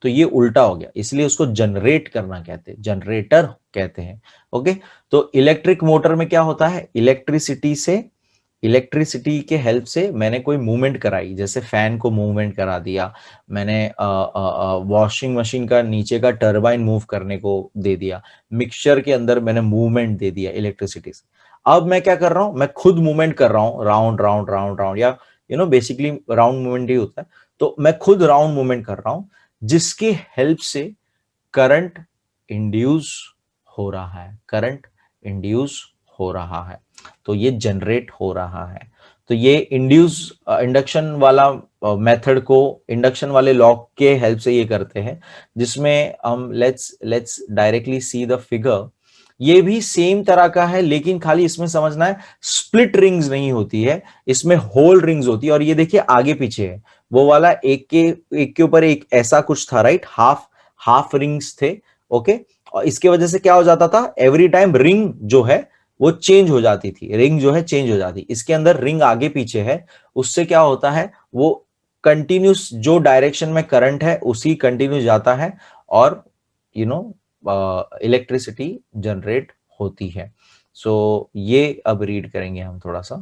तो ये उल्टा हो गया, इसलिए उसको जनरेट करना कहते हैं, जनरेटर कहते हैं। ओके, तो इलेक्ट्रिक मोटर में क्या होता है, इलेक्ट्रिसिटी के हेल्प से मैंने कोई मूवमेंट कराई, जैसे फैन को मूवमेंट करा दिया मैंने, वॉशिंग मशीन का नीचे का टरबाइन मूव करने को दे दिया, मिक्सचर के अंदर मैंने मूवमेंट दे दिया इलेक्ट्रिसिटी से। अब मैं क्या कर रहा हूं, मैं खुद मूवमेंट कर रहा हूं, राउंड राउंड राउंड राउंड, या बेसिकली राउंड मूवमेंट ही होता है। तो मैं खुद राउंड मूवमेंट कर रहा हूं, जिसकी हेल्प से करंट इंड्यूस हो रहा है, करंट इंड्यूस हो रहा है, तो ये जनरेट हो रहा है। तो ये इंडक्शन वाला मेथड को, इंडक्शन वाले लॉ के हेल्प से ये करते हैं, जिसमें हम let's directly see the figure. ये भी सेम तरह का है, लेकिन खाली इसमें समझना है स्प्लिट रिंग्स नहीं होती है, इसमें होल रिंग्स होती है। और ये देखिए आगे पीछे है, वो वाला एक के ऊपर एक ऐसा कुछ था, राइट, हाफ रिंग्स थे। ओके, और इसके वजह से क्या हो जाता था, एवरी टाइम रिंग जो है वो चेंज हो जाती थी, रिंग जो है चेंज हो जाती। इसके अंदर रिंग आगे पीछे है, उससे क्या होता है, वो कंटिन्यूस जो डायरेक्शन में करंट है उसी कंटिन्यूस जाता है और इलेक्ट्रिसिटी जनरेट होती है। सो ये अब रीड करेंगे हम थोड़ा सा।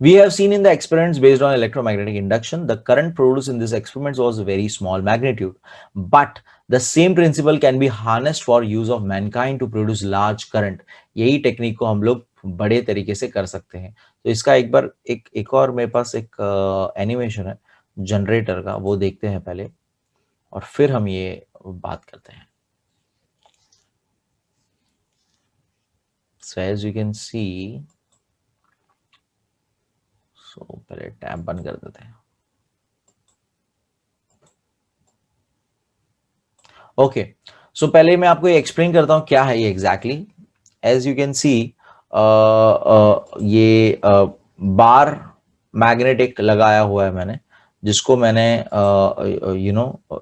We have seen in the experiments based on electromagnetic induction, the current produced in these experiments was very small magnitude, but the same principle can be harnessed for use of mankind to produce large current. यही technique को हम लोग बड़े तरीके से कर सकते हैं। तो इसका एक बार एक और मेरे पास एक एनिमेशन है जनरेटर का, वो देखते हैं पहले और फिर हम ये बात करते हैं। So as you can see, पहले टैब बंद कर देते हैं। ओके, सो पहले मैं आपको एक्सप्लेन करता हूं क्या है ये exactly. As you can see, ये बार मैग्नेटिक लगाया हुआ है मैंने, जिसको मैंने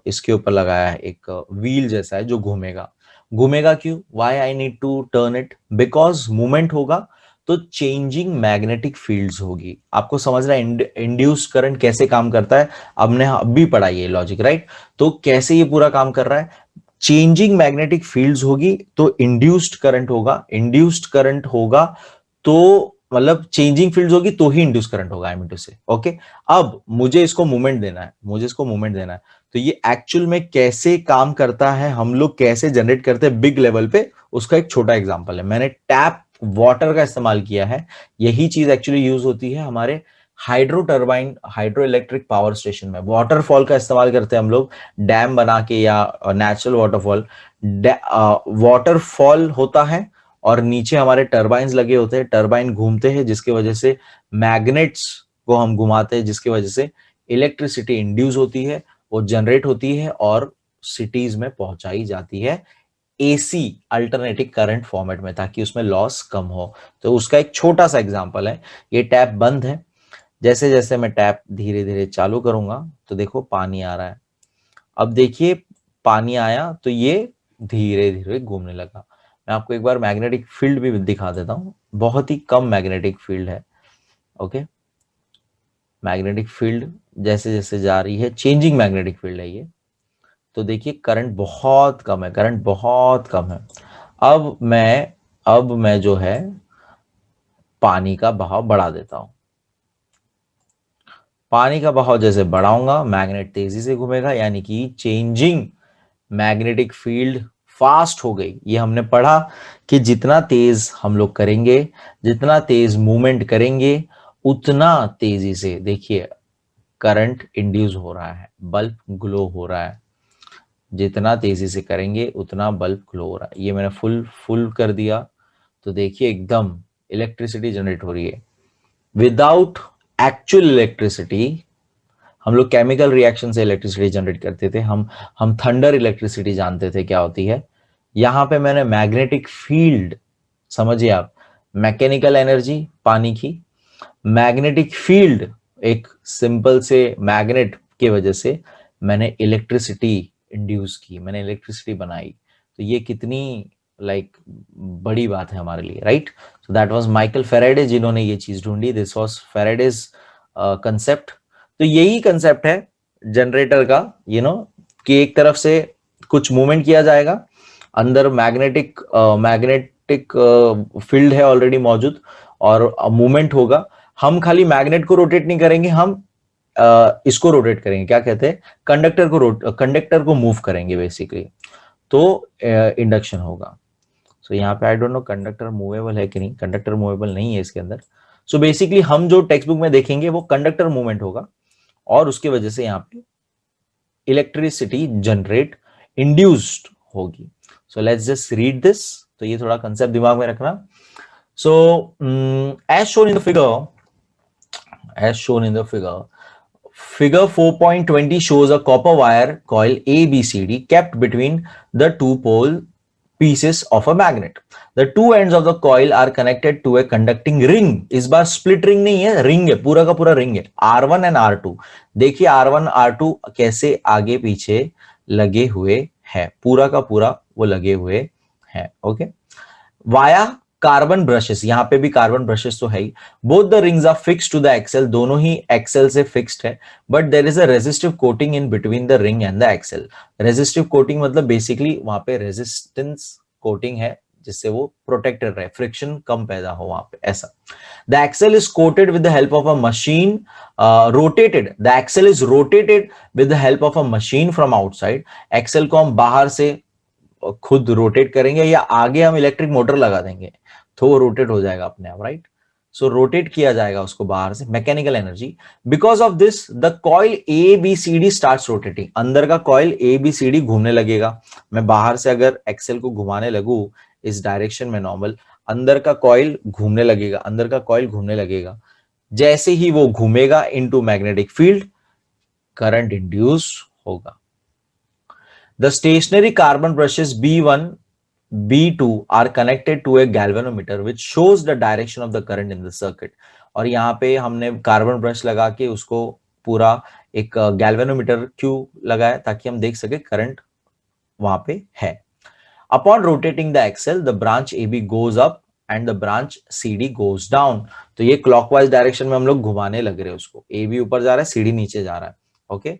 इसके ऊपर लगाया है, एक व्हील जैसा है जो घूमेगा। घूमेगा क्यों, why I need to turn it, because movement होगा तो चेंजिंग मैग्नेटिक फील्ड्स होगी। आपको समझ रहा है इंड्यूस्ड करंट कैसे काम करता है? हमने अभी पढ़ा ये लॉजिक, राइट? तो कैसे ये पूरा काम कर रहा है? चेंजिंग मैग्नेटिक फील्ड्स होगी तो इंड्यूस्ड करंट होगा, इंड्यूस्ड करंट होगा तो मतलब चेंजिंग फील्ड्स होगी तो ही इंड्यूस करंट होगा, आई मीन टू से। ओके, अब मुझे इसको मूवमेंट देना है, मुझे इसको मूवमेंट देना है। तो ये एक्चुअल में कैसे काम करता है, हम लोग कैसे जनरेट करते हैं बिग लेवल पे, उसका एक छोटा एग्जांपल है। मैंने टैप वाटर का इस्तेमाल किया है। यही चीज एक्चुअली यूज होती है हमारे hydro turbine, hydro electric power station में। वाटरफॉल का इस्तेमाल करते हैं हम लोग डैम बना के या नेचुरल वाटरफॉल। वाटरफॉल होता है और नीचे हमारे टर्बाइंस लगे होते हैं, टर्बाइन घूमते हैं जिसकी वजह से मैग्नेट्स को हम घुमाते हैं, जिसकी वजह से इलेक्ट्रिसिटी इंड्यूस होती है, वो जनरेट होती है और सिटीज में पहुंचाई जाती है एसी अल्टरनेटिंग करंट फॉर्मेट में, ताकि उसमें लॉस कम हो। तो उसका एक छोटा सा एग्जांपल है। ये टैप बंद है, जैसे जैसे मैं टैप धीरे धीरे चालू करूंगा तो देखो पानी आ रहा है। अब देखिए पानी आया तो ये धीरे धीरे घूमने लगा। मैं आपको एक बार मैग्नेटिक फील्ड भी दिखा देता हूं, बहुत ही कम मैग्नेटिक फील्ड है। ओके, मैग्नेटिक फील्ड जैसे जैसे जा रही है, चेंजिंग मैग्नेटिक फील्ड है ये। तो देखिए करंट बहुत कम है, करंट बहुत कम है। अब मैं जो है पानी का बहाव बढ़ा देता हूं। पानी का बहाव जैसे बढ़ाऊंगा मैग्नेट तेजी से घूमेगा, यानी कि चेंजिंग मैग्नेटिक फील्ड फास्ट हो गई। ये हमने पढ़ा कि जितना तेज हम लोग करेंगे, जितना तेज मूवमेंट करेंगे, उतना तेजी से देखिए करंट इंड्यूस हो रहा है, बल्ब ग्लो हो रहा है। जितना तेजी से करेंगे उतना बल्ब ग्लो हो रहा है। ये मैंने फुल फुल कर दिया तो देखिए एकदम इलेक्ट्रिसिटी जनरेट हो रही है विदाउट एक्चुअल इलेक्ट्रिसिटी। हम लोग केमिकल रिएक्शन से इलेक्ट्रिसिटी जनरेट करते थे, हम थंडर इलेक्ट्रिसिटी जानते थे क्या होती है। यहां पे मैंने मैग्नेटिक फील्ड, समझिए आप, मैकेनिकल एनर्जी पानी की, मैग्नेटिक फील्ड एक सिंपल से मैग्नेट की वजह से मैंने इलेक्ट्रिसिटी इंड्यूस की, मैंने इलेक्ट्रिसिटी बनाई। तो ये कितनी लाइक बड़ी बात है हमारे लिए, right? So that was Michael Faraday जिन्होंने ये चीज ढूंढी। This was Faraday's concept. तो यही कंसेप्ट है जनरेटर का, कि एक तरफ से कुछ मूवमेंट किया जाएगा, अंदर मैग्नेटिक फील्ड है ऑलरेडी मौजूद और मूवमेंट होगा। हम खाली मैग्नेट को रोटेट नहीं करेंगे, हम इसको रोटेट करेंगे, क्या कहते हैं, कंडक्टर को मूव करेंगे बेसिकली। तो इंडक्शन होगा। सो यहाँ पे I don't know conductor movable है कि नहीं, कंडक्टर मूवेबल नहीं है इसके अंदर। सो बेसिकली हम जो टेक्स्ट बुक में देखेंगे वो कंडक्टर मूवमेंट होगा और उसकी वजह से यहाँ पे इलेक्ट्रिसिटी जनरेट इंड्यूस्ड होगी। So let's just read this. तो ये थोड़ा कंसेप्ट दिमाग में रखना। So as shown in the figure, figure 4.20 shows a copper wire coil ABCD kept between the two pole pieces of a magnet. The two ends of the coil are connected to a conducting ring. इस बार split ring नहीं है, ring है, पूरा का पूरा ring है, R1 and R2। देखिए R1 R2 कैसे आगे पीछे लगे हुए हैं, पूरा का पूरा वो लगे हुए हैं। ओके, वाया कार्बन ब्रशेस, यहां पे भी कार्बन ब्रशेस तो है ही। Both the rings are fixed to the axle, दोनों ही एक्सेल से फिक्स्ड है, but there is a resistive coating in between the ring and the axle. Resistive coating मतलब बेसिकली वहां पे रेजिस्टेंस कोटिंग है जिससे वो प्रोटेक्टेड रहे, फ्रिक्शन कम पैदा हो वहां पे, ऐसा। The axle is coated with the help of a machine, rotated, the axle is rotated with the help of a machine from outside. Axle को हम बाहर से खुद रोटेट करेंगे या आगे हम इलेक्ट्रिक मोटर लगा देंगे तो वो रोटेट हो जाएगा अपने आप, राइट? सो रोटेट किया जाएगा उसको बाहर से, mechanical energy. Because of this the coil ABCD starts rotating, अंदर का कॉइल ABCD घूमने लगेगा। मैं बाहर से अगर एक्सेल को घुमाने लगू इस डायरेक्शन में नॉर्मल, अंदर का कॉइल घूमने लगेगा, अंदर का कॉइल घूमने लगेगा। जैसे ही वो घूमेगा into magnetic field, current induce होगा। The stationary carbon brushes B1, B2 are connected to a galvanometer which shows the direction of the current in the circuit। और यहाँ पे हमने कार्बन ब्रश लगा के उसको पूरा एक गैल्वेनोमीटर क्यों लगाया, ताकि हम देख सके करंट वहां पे है। Upon rotating the axle, the branch AB goes up and the branch CD goes down. तो ये क्लॉकवाइज डायरेक्शन में हम लोग घुमाने लग रहे हैं उसको, AB ऊपर जा रहा है, CD नीचे जा रहा है। ओके,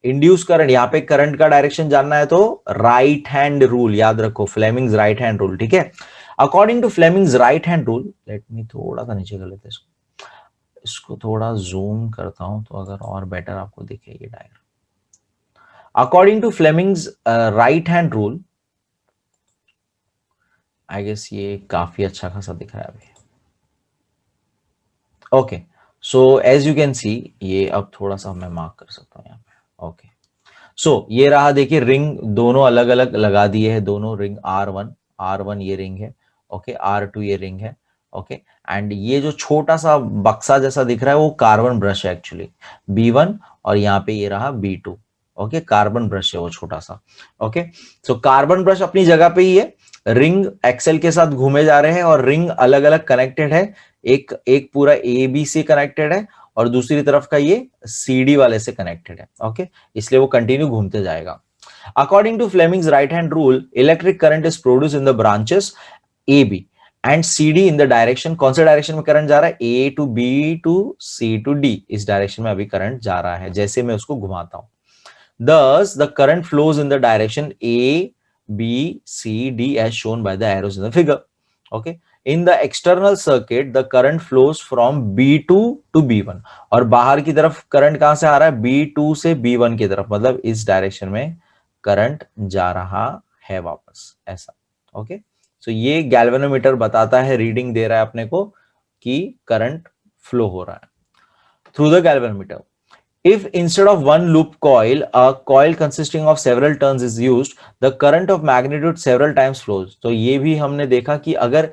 इंड्यूस करंट, यहाँ पे करंट का डायरेक्शन जानना है तो राइट हैंड रूल याद रखो, फ्लेमिंग्स राइट हैंड रूल, ठीक है। According to Fleming's right hand rule, let me थोड़ा सा नीचे कर लेते हैं इसको थोड़ा जूम करता हूं तो अगर और बेटर आपको दिखे ये diagram. According to Fleming's right hand rule, I guess ये काफी अच्छा खासा दिख रहा है अभी। Okay, so as you can see, ये अब थोड़ा सा मैं मार्क कर सकता हूं यहाँ पे। ओके, सो ये रहा, देखिए रिंग दोनों अलग अलग लगा दिए हैं, दोनों रिंग R1 ये रिंग है, ओके, R2 ये रिंग है, ओके। एंड ये जो छोटा सा बक्सा जैसा दिख रहा है वो कार्बन ब्रश है एक्चुअली, B1, और यहाँ पे ये रहा B2, ओके, कार्बन ब्रश है वो छोटा सा, ओके। सो कार्बन ब्रश अपनी जगह पे ही है, रिंग एक्सेल के साथ घूमे जा रहे हैं और रिंग अलग अलग कनेक्टेड है, एक एक पूरा AB से कनेक्टेड है और दूसरी तरफ का ये CD वाले से कनेक्टेड है, ओके, इसलिए वो कंटिन्यू घूमते जाएगा। According to Fleming's right hand rule, electric current is produce in the branches AB and CD in the direction, कौन से डायरेक्शन में करंट जा रहा है, A to B to C to D, इस डायरेक्शन में अभी करंट जा रहा है जैसे मैं उसको घुमाता हूं। Thus the current flows in the direction A, B, C, D as shown by the arrows in the figure. Okay. In the external circuit, the current flows from B2 to B1. और बाहर की तरफ current कहां से आ रहा है, B2 से B1 की तरफ, मतलब इस डायरेक्शन में करंट जा रहा है वापस, ऐसा। ओके, सो ये गैल्वेनोमीटर बताता है, रीडिंग दे रहा है अपने को कि करंट फ्लो हो रहा है through the galvanometer. If instead of one loop coil, a coil consisting of several turns is used, the current of magnitude several times flows. तो ये भी हमने देखा कि अगर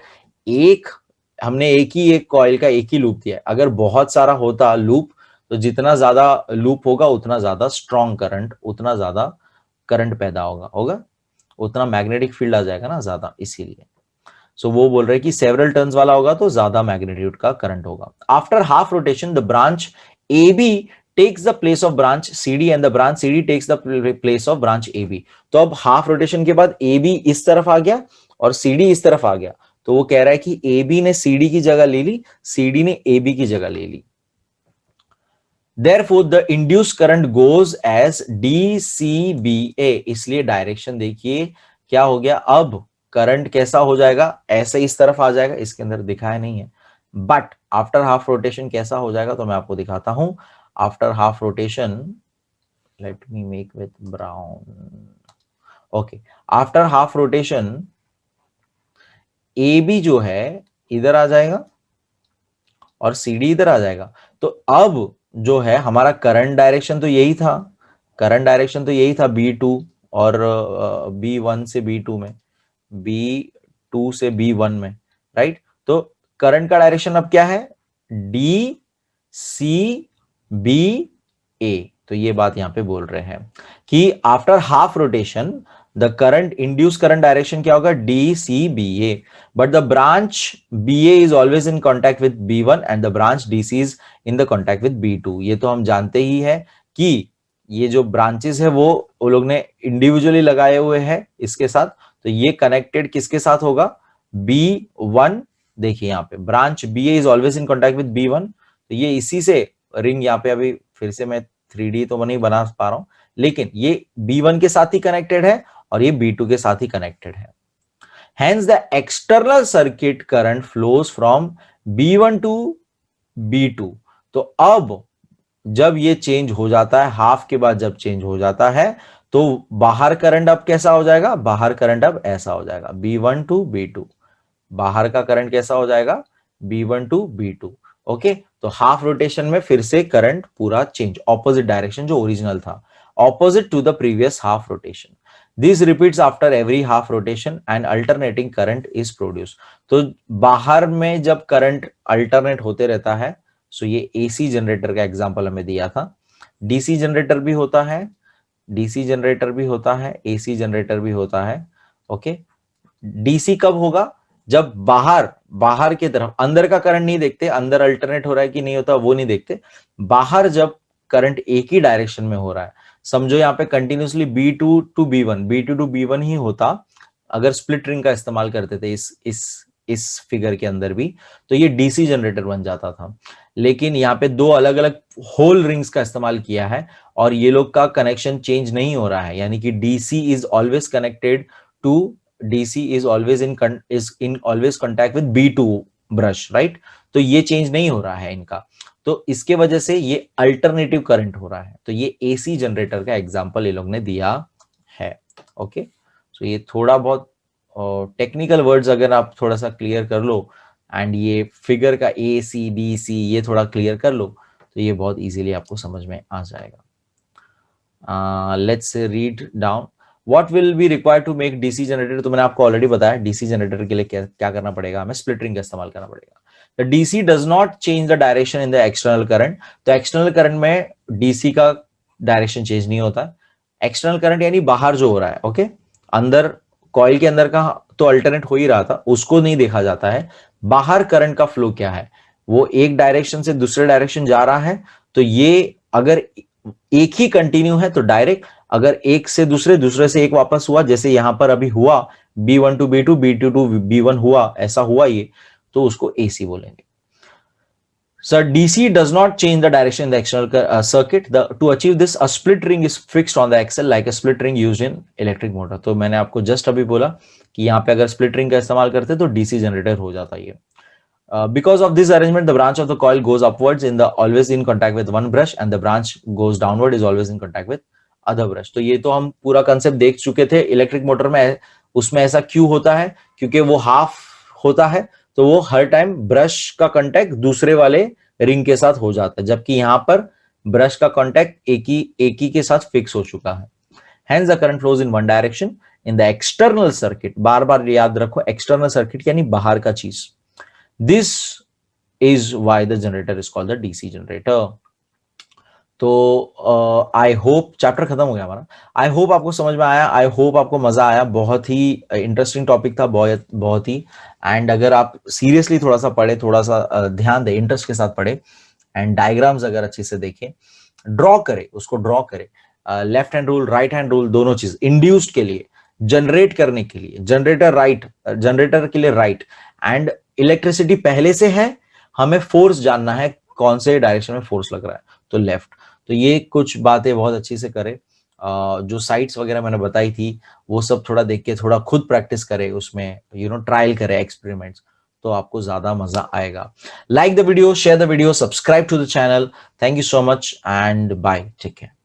हमने एक कॉइल का एक ही लूप दिया है, अगर बहुत सारा होता लूप तो जितना ज्यादा लूप होगा उतना ज्यादा स्ट्रॉन्ग करंट, उतना ज्यादा करंट पैदा होगा, उतना मैग्नेटिक फील्ड आ जाएगा ना ज्यादा, इसीलिए। सो वो बोल रहे कि सेवरल टर्न्स वाला होगा तो ज्यादा मैग्नीट्यूड का करंट होगा। After half rotation the branch AB takes the place of branch CD and the branch CD takes the place of branch AB। तो अब हाफ रोटेशन के बाद AB इस तरफ आ गया और CD इस तरफ आ गया, तो वो कह रहा है कि AB ने CD की जगह ले ली, CD ने AB की जगह ले ली। Therefore the induced current goes as DCBA, इसलिए डायरेक्शन देखिए क्या हो गया, अब करंट कैसा हो जाएगा, ऐसे इस तरफ आ जाएगा, इसके अंदर दिखाया नहीं है, बट आफ्टर हाफ रोटेशन कैसा हो जाएगा तो मैं आपको दिखाता हूं। After half rotation, let me make with brown, okay, after half rotation AB जो है इधर आ जाएगा और CD इधर आ जाएगा। तो अब जो है हमारा करंट डायरेक्शन तो यही था, B2 और B1 से B2 में, B2 से B1 में, राइट। तो करंट का डायरेक्शन अब क्या है, DCBA। तो ये बात यहां पे बोल रहे हैं कि after half rotation the current induce current direction क्या होगा, DCBA, but the branch BA is always in contact with B1 and the branch DC is in the contact with B2। ये तो हम जानते ही है कि ये जो ब्रांचेस है वो लोग ने इंडिविजुअली लगाए हुए हैं इसके साथ, तो ये कनेक्टेड किसके साथ होगा, B1। देखिए यहाँ पे branch BA is always in contact with B1, तो ये इसी से रिंग यहाँ पे अभी फिर से मैं 3D तो नहीं बना पा रहा हूं, लेकिन ये B1 के साथ ही कनेक्टेड है और ये B2 के साथ ही कनेक्टेड है। Hence the external circuit current flows from B1 to B2। तो अब जब ये चेंज हो जाता है, हाफ के बाद जब चेंज हो जाता है तो बाहर करंट अब कैसा हो जाएगा, बाहर करंट अब ऐसा हो जाएगा, B1 to B2, बाहर का करंट कैसा हो जाएगा, B1 to B2। ओके, तो हाफ रोटेशन में फिर से करंट पूरा चेंज, ऑपोजिट डायरेक्शन जो ओरिजिनल था, opposite to the previous half rotation. This repeats after every half rotation and alternating current is produced। तो बाहर में जब करंट अल्टरनेट होते रहता है, सो ये AC जनरेटर का एग्जांपल हमें दिया था, DC जनरेटर भी होता है, DC जनरेटर भी होता है, AC जनरेटर भी होता है। ओके, DC कब होगा, जब बाहर की तरफ, अंदर का करंट नहीं देखते, अंदर अल्टरनेट हो रहा है कि नहीं होता वो नहीं देखते, बाहर जब करंट एक ही डायरेक्शन में हो रहा है, समझो यहाँ पे कंटिन्यूसली B2 to B1 ही होता अगर स्प्लिट रिंग का इस्तेमाल करते थे इस इस फिगर के अंदर भी, तो ये डीसी जनरेटर बन जाता था। लेकिन यहाँ पे दो अलग अलग होल रिंग्स का इस्तेमाल किया है और ये लोग का कनेक्शन चेंज नहीं हो रहा है, यानी कि DC is always connected to DC is always always contact with B2 brush, right. तो ये चेंज नहीं हो रहा है इनका, तो इसके वजह से ये अल्टरनेटिव करंट हो रहा है। तो ये एसी जनरेटर का एग्जांपल ये लोग ने दिया है। ओके, सो ये थोड़ा बहुत टेक्निकल वर्ड्स अगर आप थोड़ा सा क्लियर कर लो एंड ये फिगर का ए सी बी सी ये थोड़ा क्लियर कर लो तो ये बहुत इजीली आपको समझ में आ जाएगा। Let's read down what will be required to make DC generator. तो मैंने आपको ऑलरेडी बताया डीसी जनरेटर के लिए क्या करना पड़ेगा, हमें स्प्लिट रिंग का इस्तेमाल करना पड़ेगा। The DC does not change the direction in the external current. तो एक्सटर्नल करंट में डीसी का डायरेक्शन चेंज नहीं होता। एक्सटर्नल करंट यानी बाहर जो हो रहा है, ओके, अंदर कॉइल के अंदर का तो अल्टरनेट हो ही रहा था, उसको नहीं देखा जाता है। बाहर करंट का फ्लो क्या है, वो एक डायरेक्शन से दूसरे डायरेक्शन जा रहा है, तो ये अगर एक ही कंटिन्यू है तो डायरेक्ट, अगर एक से दूसरे से एक वापस हुआ, जैसे यहां पर अभी हुआ B1 to B2 B2 to B1 हुआ, ऐसा हुआ ये, तो उसको AC बोलेंगे। Sir, DC does not change the direction in the external circuit. To achieve this, a split ring is fixed on the axle like a split ring used in electric motor. तो मैंने आपको just अभी बोला कि यहाँ पे अगर split ring का इस्तेमाल करते तो डीसी जनरेटर हो जाता है। Because of this arrangement, the branch of the coil goes upwards always in contact with one brush, and the branch goes downward is always in contact with other brush. तो ये तो हम पूरा concept देख चुके थे इलेक्ट्रिक मोटर में। उसमें ऐसा क्यों होता है, क्योंकि वो हाफ होता है, तो वो हर टाइम ब्रश का कांटेक्ट दूसरे वाले रिंग के साथ हो जाता है, जबकि यहां पर ब्रश का कांटेक्ट एक ही के साथ फिक्स हो चुका है। Hence the current flows in one direction in the external circuit. बार बार याद रखो, एक्सटर्नल सर्किट यानी बाहर का चीज। This is why the generator is called the DC generator. तो आई होप चैप्टर खत्म हो गया हमारा। आई होप आपको समझ में आया, आई होप आपको मजा आया। बहुत ही इंटरेस्टिंग टॉपिक था, बहुत ही। एंड अगर आप सीरियसली थोड़ा सा पढ़े, थोड़ा सा ध्यान दे, इंटरेस्ट के साथ पढ़े एंड डायग्राम्स अगर अच्छे से देखें, ड्रॉ करे, उसको ड्रॉ करे, left hand rule right hand rule दोनों चीज इंड्यूस्ड के लिए, जनरेट करने के लिए, जनरेटर के लिए राइट, एंड इलेक्ट्रिसिटी पहले से है, हमें फोर्स जानना है कौन से डायरेक्शन में फोर्स लग रहा है, तो लेफ्ट। तो ये कुछ बातें बहुत अच्छी से करे। जो साइट्स वगैरह मैंने बताई थी वो सब थोड़ा देख के थोड़ा खुद प्रैक्टिस करे, उसमें ट्रायल करे, एक्सपेरिमेंट्स, तो आपको ज्यादा मजा आएगा। Like the video, share the video, subscribe to the channel. Thank you so much and bye, take care.